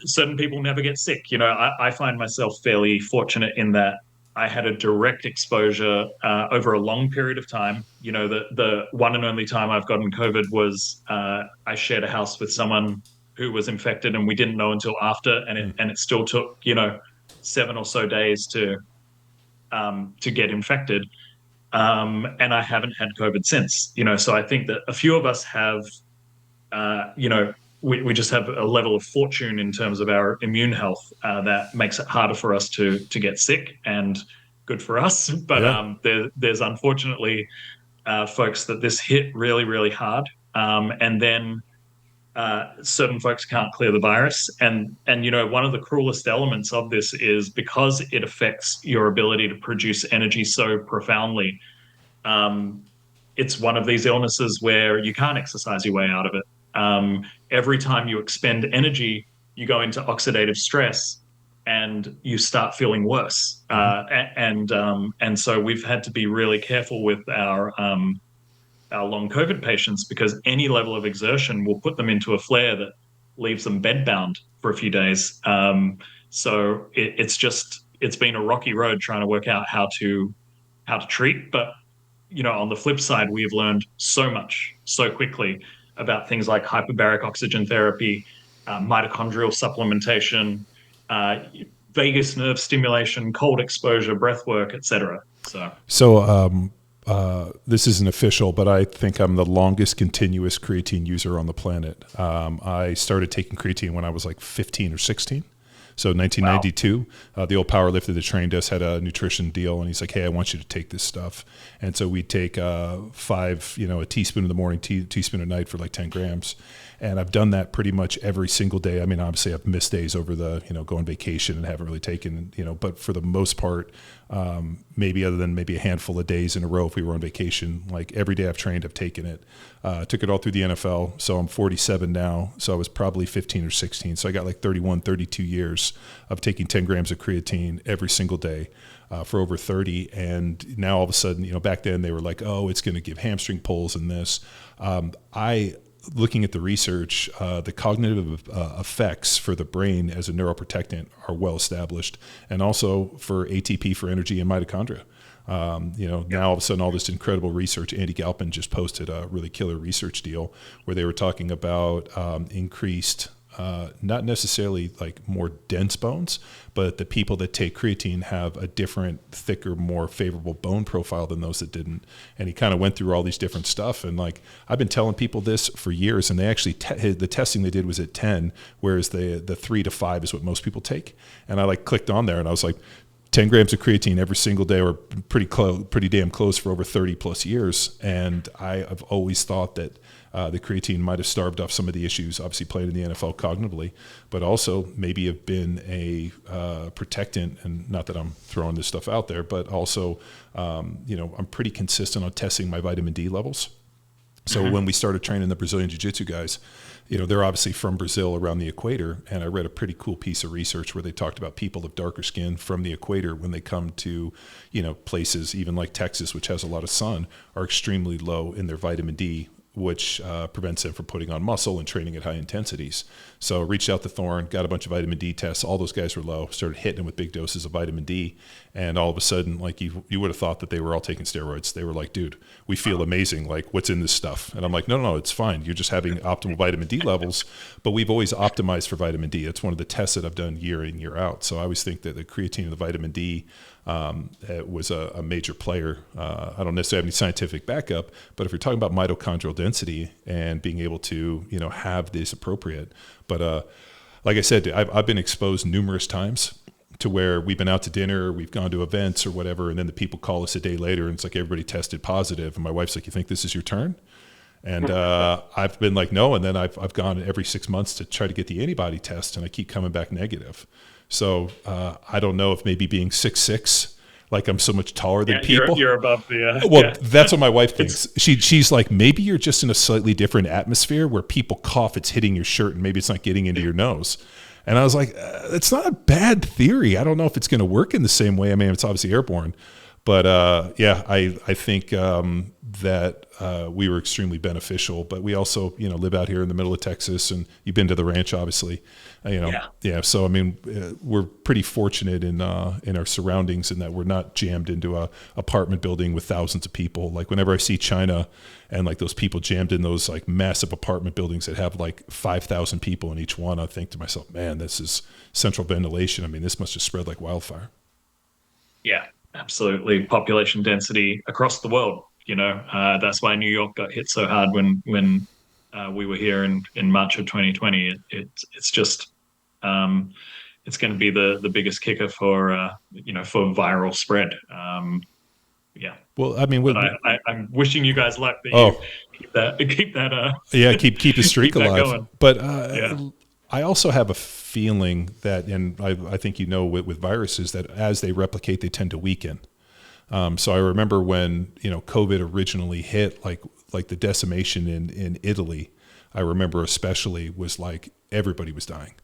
[SPEAKER 3] certain people never get sick. I find myself fairly fortunate in that I had a direct exposure over a long period of time. The one and only time I've gotten COVID was I shared a house with someone who was infected, and we didn't know until after, and it still took 7 or so days to get infected. And I haven't had COVID since. So I think that a few of us have, we just have a level of fortune in terms of our immune health that makes it harder for us to get sick, and good for us. But there's unfortunately folks that this hit really, really hard, and then certain folks can't clear the virus. And one of the cruelest elements of this is because it affects your ability to produce energy so profoundly. It's one of these illnesses where you can't exercise your way out of it. Every time you expend energy, you go into oxidative stress and you start feeling worse. And so we've had to be really careful with our long COVID patients, because any level of exertion will put them into a flare that leaves them bedbound for a few days. So it's been a rocky road trying to work out how to treat. But on the flip side, we have learned so much so quickly about things like hyperbaric oxygen therapy, mitochondrial supplementation, vagus nerve stimulation, cold exposure, breath work, etc.
[SPEAKER 2] So this isn't official, but I think I'm the longest continuous creatine user on the planet. I started taking creatine when I was like 15 or 16. So 1992, wow. The old powerlifter that trained us had a nutrition deal, and he's like, "Hey, I want you to take this stuff." And so we'd take 5, a teaspoon in the morning, teaspoon at night for like 10 grams. And I've done that pretty much every single day. I mean, obviously I've missed days over the, go on vacation and haven't really taken, but for the most part, maybe other than maybe a handful of days in a row if we were on vacation, like every day I've trained, I've taken it. Took it all through the NFL. So I'm 47 now. So I was probably 15 or 16. So I got like 31, 32 years of taking 10 grams of creatine every single day. For over 30. And now all of a sudden, back then they were like, oh, it's going to give hamstring pulls and this. Looking at the research, the cognitive effects for the brain as a neuroprotectant are well established, and also for ATP for energy and mitochondria. Now all of a sudden, all this incredible research. Andy Galpin just posted a really killer research deal where they were talking about increased, not necessarily like more dense bones, but the people that take creatine have a different, thicker, more favorable bone profile than those that didn't. And he kind of went through all these different stuff. And like, I've been telling people this for years, and they actually, the testing they did was at 10, whereas the 3 to 5 is what most people take. And I like clicked on there and I was like, 10 grams of creatine every single day, or pretty damn close for over 30 plus years. And I've always thought that the creatine might have starved off some of the issues, obviously played in the NFL cognitively, but also maybe have been a protectant. And not that I'm throwing this stuff out there, but also, I'm pretty consistent on testing my vitamin D levels. So when we started training the Brazilian Jiu-Jitsu guys, they're obviously from Brazil around the equator. And I read a pretty cool piece of research where they talked about people of darker skin from the equator, when they come to, places even like Texas, which has a lot of sun, are extremely low in their vitamin D, which prevents them from putting on muscle and training at high intensities. So I reached out to Thorne, got a bunch of vitamin D tests. All those guys were low, started hitting them with big doses of vitamin D. And all of a sudden, like you would have thought that they were all taking steroids. They were like, dude, we feel amazing. Like, what's in this stuff? And I'm like, no, it's fine. You're just having optimal vitamin D levels. But we've always optimized for vitamin D. It's one of the tests that I've done year in, year out. So I always think that the creatine and the vitamin D was a major player. I don't necessarily have any scientific backup, but if you're talking about mitochondrial density and being able to, have this appropriate. But like I said, I've been exposed numerous times to where we've been out to dinner, we've gone to events or whatever, and then the people call us a day later and it's like everybody tested positive. And my wife's like, you think this is your turn? And I've been like, no. And then I've gone every 6 months to try to get the antibody test, and I keep coming back negative. So I don't know if maybe being 6'6", like I'm so much taller than people.
[SPEAKER 3] You're above the.
[SPEAKER 2] Well, that's what my wife thinks. She's like, maybe you're just in a slightly different atmosphere where people cough, it's hitting your shirt, and maybe it's not getting into your nose. And I was like, it's not a bad theory. I don't know if it's going to work in the same way. I mean, it's obviously airborne, But yeah, I think that we were extremely beneficial. But we also, live out here in the middle of Texas, and you've been to the ranch, obviously. Yeah. So I mean, we're pretty fortunate in our surroundings in that we're not jammed into a apartment building with thousands of people. Like whenever I see China and like those people jammed in those like massive apartment buildings that have like 5,000 people in each one, I think to myself, man, this is central ventilation. I mean, this must have spread like wildfire.
[SPEAKER 3] Yeah, absolutely. Population density across the world. That's why New York got hit so hard when we were here in March of 2020. It's just it's going to be the biggest kicker for for viral spread. Yeah.
[SPEAKER 2] Well, I mean,
[SPEAKER 3] I'm wishing you guys luck that you keep that.
[SPEAKER 2] Yeah, keep the streak alive.
[SPEAKER 3] Going.
[SPEAKER 2] But I also have a feeling that, and I think with viruses, that as they replicate, they tend to weaken. So I remember when COVID originally hit, like the decimation in Italy, I remember especially was like everybody was dying.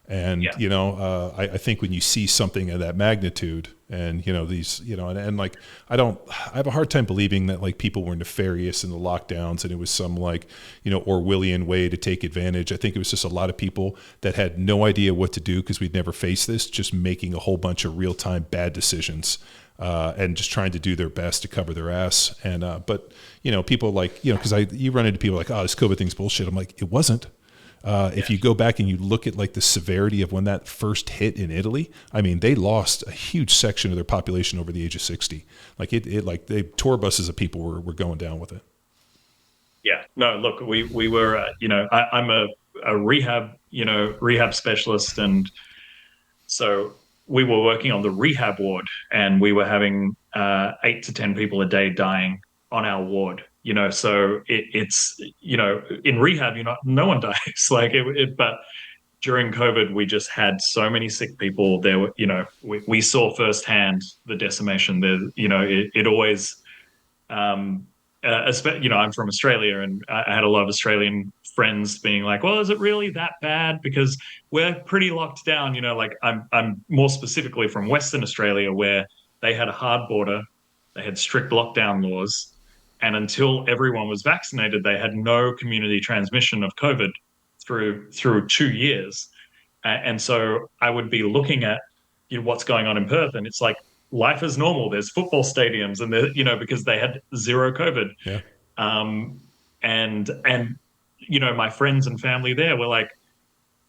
[SPEAKER 2] And, I think when you see something of that magnitude and, these, and like, I have a hard time believing that like people were nefarious in the lockdowns and it was some like, Orwellian way to take advantage. I think it was just a lot of people that had no idea what to do because we'd never faced this, just making a whole bunch of real-time bad decisions and just trying to do their best to cover their ass. And, but, people like, because you run into people like, oh, this COVID thing's bullshit. I'm like, it wasn't. If you go back and you look at like the severity of when that first hit in Italy, I mean, they lost a huge section of their population over the age of 60. Like they tour buses of people were going down with it.
[SPEAKER 3] Yeah, no, look, we were, I'm a rehab specialist. And so we were working on the rehab ward and we were having 8 to 10 people a day dying on our ward. So it's in rehab, no one dies but during COVID, we just had so many sick people there. Were, we saw firsthand the decimation there. It always, I'm from Australia and I had a lot of Australian friends being like, well, is it really that bad? Because we're pretty locked down, I'm more specifically from Western Australia where they had a hard border, they had strict lockdown laws. And until everyone was vaccinated, they had no community transmission of COVID through 2 years. And so I would be looking at what's going on in Perth, and it's like life is normal. There's football stadiums, and because they had zero COVID.
[SPEAKER 2] Yeah.
[SPEAKER 3] And my friends and family there were like,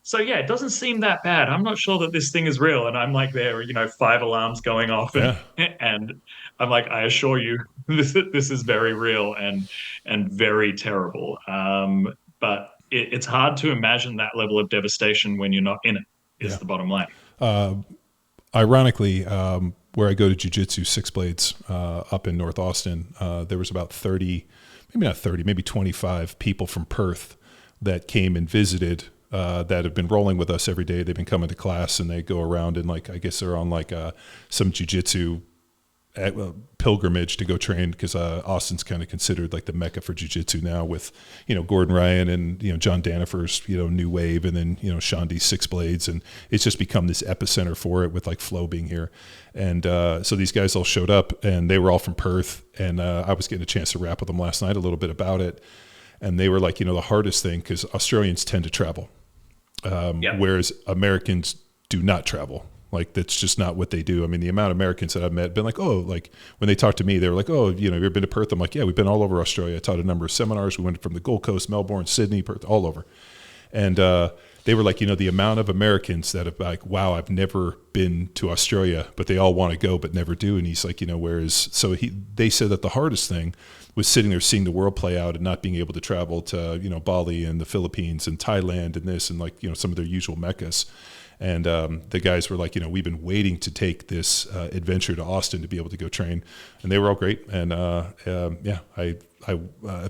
[SPEAKER 3] so yeah, it doesn't seem that bad. I'm not sure that this thing is real. And I'm like there, 5 alarms going off, and I'm like, I assure you, this is very real and very terrible. But it's hard to imagine that level of devastation when you're not in it. Is the bottom line.
[SPEAKER 2] Ironically, where I go to jiu-jitsu, Six Blades, up in North Austin, there was about 30, maybe not 30, maybe 25 people from Perth that came and visited. That have been rolling with us every day. They've been coming to class and they go around and like, I guess they're on like some jiu-jitsu pilgrimage to go train because Austin's kind of considered like the mecca for jiu-jitsu now with, Gordon Ryan and, John Danafer's, New Wave and then, Shandi's Six Blades. And it's just become this epicenter for it with like Flo being here. And so these guys all showed up and they were all from Perth. And I was getting a chance to rap with them last night a little bit about it. And they were like, the hardest thing, because Australians tend to travel. Whereas Americans do not travel. Like that's just not what they do. I mean, the amount of Americans that I've met been like, oh, like when they talk to me, they were like, oh, have you ever been to Perth? I'm like, yeah, we've been all over Australia. I taught a number of seminars. We went from the Gold Coast, Melbourne, Sydney, Perth, all over. And they were like, the amount of Americans that have like, wow, I've never been to Australia, but they all want to go, but never do. And he's like, they said that the hardest thing was sitting there seeing the world play out and not being able to travel to, Bali and the Philippines and Thailand and this and like, some of their usual meccas. And the guys were like, we've been waiting to take this adventure to Austin to be able to go train. And they were all great. And if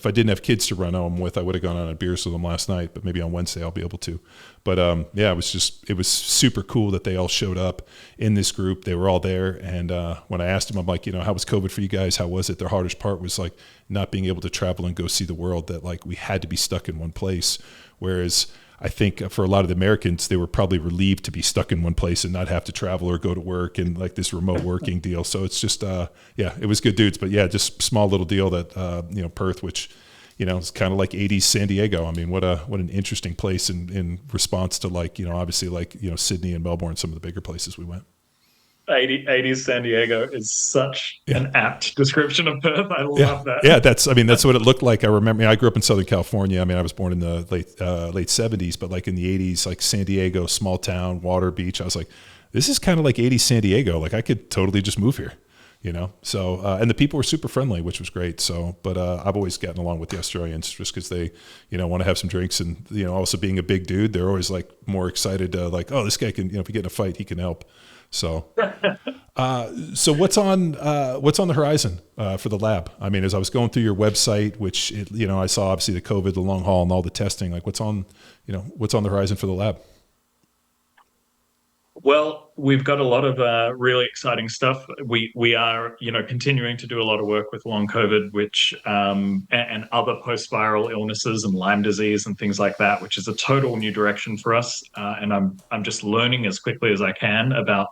[SPEAKER 2] I didn't have kids to run home with, I would have gone on a beers with them last night, but maybe on Wednesday I'll be able to. But it was super cool that they all showed up in this group. They were all there. And when I asked them, I'm like, how was COVID for you guys? How was it? Their hardest part was like not being able to travel and go see the world, that like we had to be stuck in one place. Whereas I think for a lot of the Americans, they were probably relieved to be stuck in one place and not have to travel or go to work and like this remote working deal. So it's just, it was good dudes, but yeah, just small little deal that, Perth, which, it's kind of like 80s San Diego. I mean, what an interesting place in response to obviously Sydney and Melbourne, some of the bigger places we went.
[SPEAKER 3] 80s San Diego is such an apt description of Perth. I love that.
[SPEAKER 2] Yeah, that's what it looked like. I remember, I grew up in Southern California. I mean, I was born in the late 70s, but like in the 80s, like San Diego, small town, water, beach. I was like, this is kind of like 80s San Diego. Like I could totally just move here, So, and the people were super friendly, which was great. So, but I've always gotten along with the Australians just because they, want to have some drinks and, also being a big dude, they're always like more excited to like, oh, this guy can, if we get in a fight, he can help. So, so what's on the horizon for the lab? I mean, as I was going through your website, which I saw obviously the COVID, the long haul, and all the testing. Like, what's on the horizon for the lab?
[SPEAKER 3] Well, we've got a lot of really exciting stuff. We are continuing to do a lot of work with long COVID, which and other post-viral illnesses and Lyme disease and things like that, which is a total new direction for us. And I'm just learning as quickly as I can about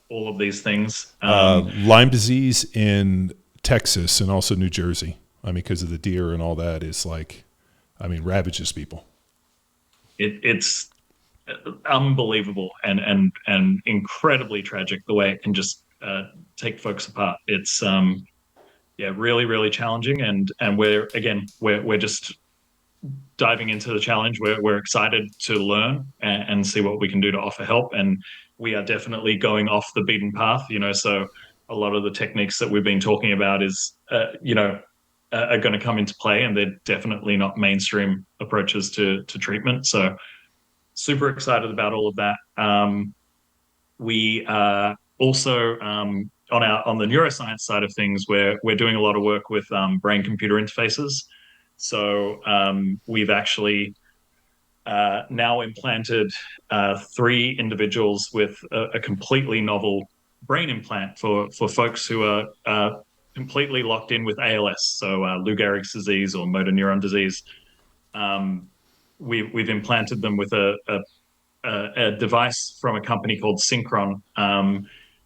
[SPEAKER 3] all of these things.
[SPEAKER 2] Lyme disease in Texas and also New Jersey. I mean, because of the deer and all that is ravages people.
[SPEAKER 3] It's unbelievable and incredibly tragic the way it can just take folks apart. It's really, really challenging, and we're just diving into the challenge. We're excited to learn and see what we can do to offer help, and we are definitely going off the beaten path. So a lot of the techniques that we've been talking about is are going to come into play, and they're definitely not mainstream approaches to treatment. So super excited about all of that. We also on the neuroscience side of things, we're doing a lot of work with brain-computer interfaces. So we've actually now implanted 3 individuals with a completely novel brain implant for folks who are completely locked in with ALS, so Lou Gehrig's disease or motor neuron disease. We've implanted them with a device from a company called Synchron,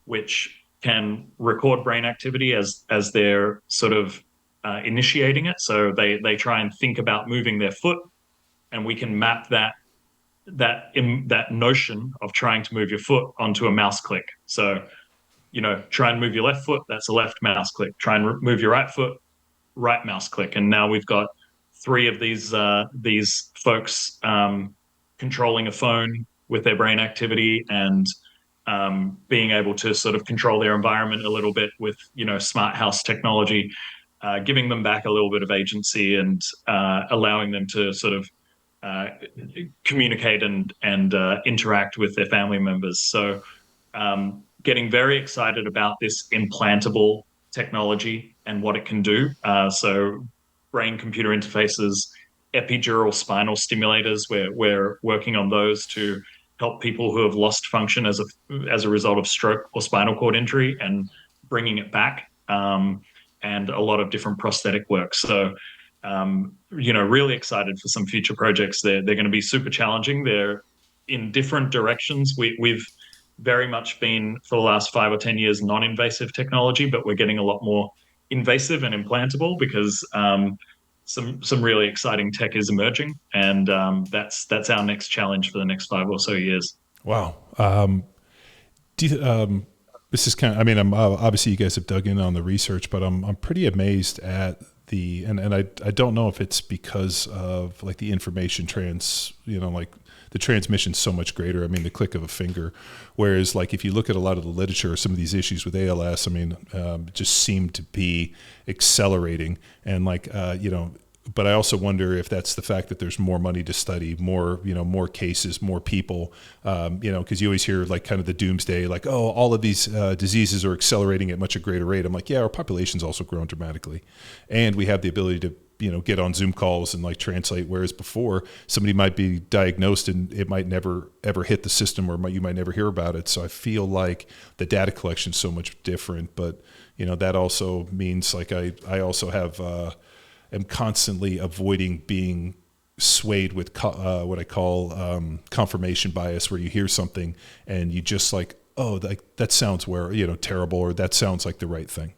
[SPEAKER 3] which can record brain activity as they're sort of initiating it. So they try and think about moving their foot, and we can map that notion of trying to move your foot onto a mouse click. So, try and move your left foot, that's a left mouse click. Try and move your right foot, right mouse click. And now we've got 3 of these folks controlling a phone with their brain activity and being able to sort of control their environment a little bit with smart house technology, giving them back a little bit of agency and allowing them to sort of communicate and interact with their family members. So getting very excited about this implantable technology and what it can do. So brain-computer interfaces, epidural spinal stimulators. We're working on those to help people who have lost function as a result of stroke or spinal cord injury and bringing it back, and a lot of different prosthetic work. So, really excited for some future projects. They're going to be super challenging. They're in different directions. We've very much been, for the last 5 or 10 years, non-invasive technology, but we're getting a lot more invasive and implantable because some really exciting tech is emerging, and that's our next challenge for the next 5 or so years.
[SPEAKER 2] Wow. This is kind of, I'm obviously you guys have dug in on the research, but I'm pretty amazed at and I don't know if it's because of like the information like the transmission's so much greater. I mean, the click of a finger. Whereas like if you look at a lot of the literature, some of these issues with ALS, just seem to be accelerating. And like, but I also wonder if that's the fact that there's more money to study, more cases, more people, because you always hear like kind of the doomsday, like, oh, all of these diseases are accelerating at much a greater rate. I'm like, yeah, our population's also grown dramatically. And we have the ability to, get on Zoom calls and like translate. Whereas before somebody might be diagnosed and it might never ever hit the system, or you might never hear about it. So I feel like the data collection is so much different, but that also means like I also have, am constantly avoiding being swayed with what I call confirmation bias, where you hear something and you just like, oh, that sounds terrible, or that sounds like the right thing.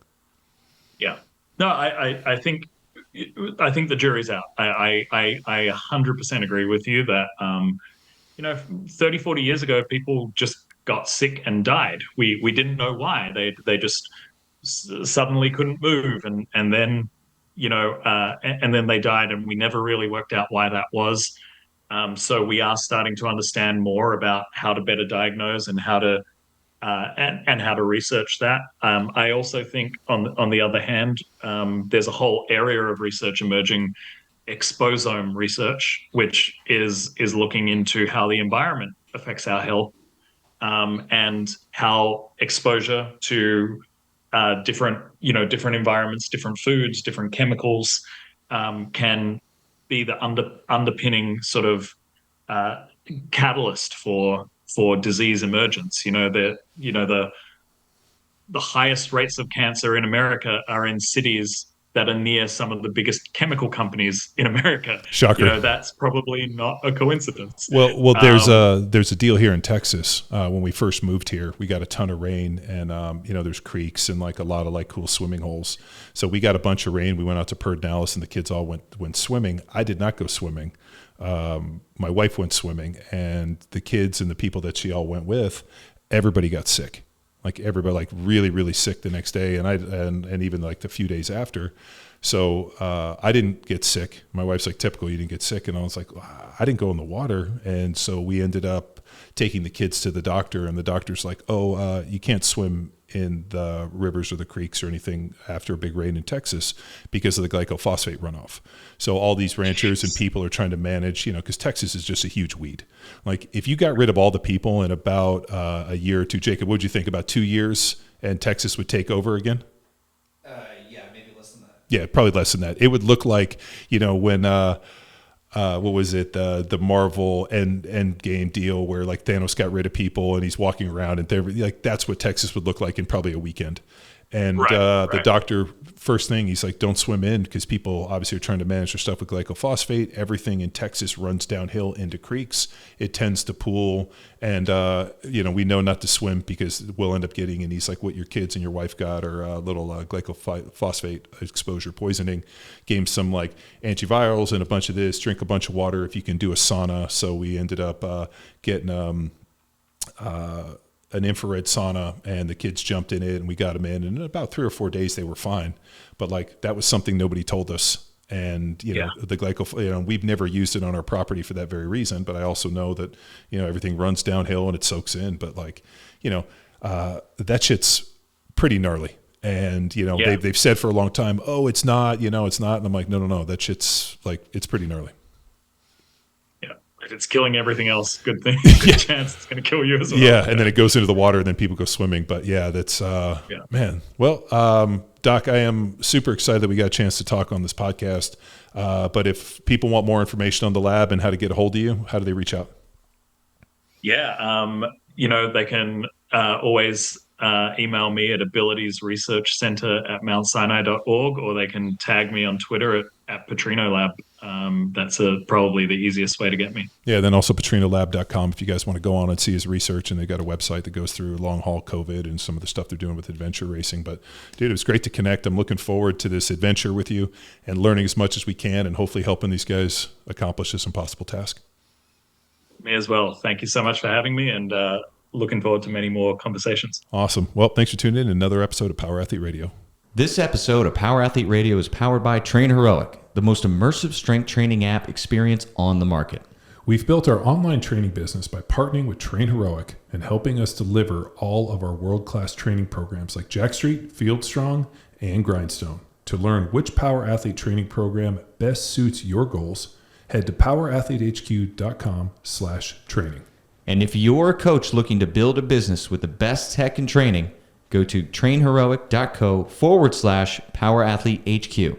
[SPEAKER 3] Yeah. No, I think the jury's out. I 100% agree with you that 30, 40 years ago, people just got sick and died. We didn't know why. They just suddenly couldn't move, and then and then they died, and we never really worked out why that was. So we are starting to understand more about how to better diagnose and how to and how to research that. I also think, on the other hand, there's a whole area of research emerging, exposome research, which is looking into how the environment affects our health, and how exposure to different environments, different foods, different chemicals can be the underpinning sort of catalyst for disease emergence. The highest rates of cancer in America are in cities that are near some of the biggest chemical companies in America.
[SPEAKER 2] Shocker.
[SPEAKER 3] That's probably not a coincidence.
[SPEAKER 2] Well, there's a deal here in Texas. When we first moved here, we got a ton of rain, and there's creeks and like a lot of like cool swimming holes. So we got a bunch of rain. We went out to Pedernales, and the kids all went swimming. I did not go swimming. My wife went swimming, and the kids and the people that she all went with, everybody got sick. Like everybody, like really, really sick the next day, and even like the few days after. So I didn't get sick. My wife's like, typical, you didn't get sick, and I was like, I didn't go in the water, and so we ended up taking the kids to the doctor, and the doctor's like, you can't swim in the rivers or the creeks or anything after a big rain in Texas because of the glycophosphate runoff. So all these ranchers and people are trying to manage, because Texas is just a huge weed. Like if you got rid of all the people in about a year or two, Jacob, what would you think, about 2 years and Texas would take over again?
[SPEAKER 4] Yeah, maybe less than that.
[SPEAKER 2] Yeah, probably less than that. It would look like, when what was it, the Marvel end game deal where like Thanos got rid of people and he's walking around, and they're like, that's what Texas would look like in probably a weekend. And the doctor, first thing, he's like, don't swim in, because people obviously are trying to manage their stuff with glycophosphate. Everything in Texas runs downhill into creeks. It tends to pool, and we know not to swim because we'll end up getting, and he's like, what your kids and your wife got are a little glycophosphate exposure poisoning. Gave him some like antivirals and a bunch of this, drink a bunch of water if you can do a sauna. So we ended up getting an infrared sauna, and the kids jumped in it, and we got them in, and in about 3 or 4 days they were fine. But like that was something nobody told us. And the glycophosphate, we've never used it on our property for that very reason. But I also know that everything runs downhill and it soaks in. But like that shit's pretty gnarly. And they've said for a long time, oh, it's not, it's not. And I'm like, no, that shit's like, it's pretty gnarly.
[SPEAKER 3] If it's killing everything else, good thing. Good chance it's going to kill you as well.
[SPEAKER 2] Yeah, and then it goes into the water, and then people go swimming. But yeah, that's man. Well, Doc, I am super excited that we got a chance to talk on this podcast. But if people want more information on the lab and how to get a hold of you, how do they reach out?
[SPEAKER 3] Yeah, they can always email me at abilitiesresearchcenter@mountsinai.org, or they can tag me on Twitter at Petrino Lab. That's probably the easiest way to get me.
[SPEAKER 2] Yeah, then also petrinolab.com if you guys want to go on and see his research, and they've got a website that goes through long haul COVID and some of the stuff they're doing with adventure racing. But dude, it was great to connect. I'm looking forward to this adventure with you and learning as much as we can, and hopefully helping these guys accomplish this impossible task.
[SPEAKER 3] Me as well. Thank you so much for having me, and looking forward to many more conversations.
[SPEAKER 2] Awesome. Well, thanks for tuning in to another episode of Power Athlete Radio.
[SPEAKER 4] This episode of Power Athlete Radio is powered by Train Heroic, the most immersive strength training app experience on the market.
[SPEAKER 2] We've built our online training business by partnering with Train Heroic and helping us deliver all of our world-class training programs like Jack Street, Field Strong, and Grindstone. To learn which Power Athlete training program best suits your goals, head to powerathletehq.com/training.
[SPEAKER 4] And if you're a coach looking to build a business with the best tech and training, go to trainheroic.co/powerathletehq.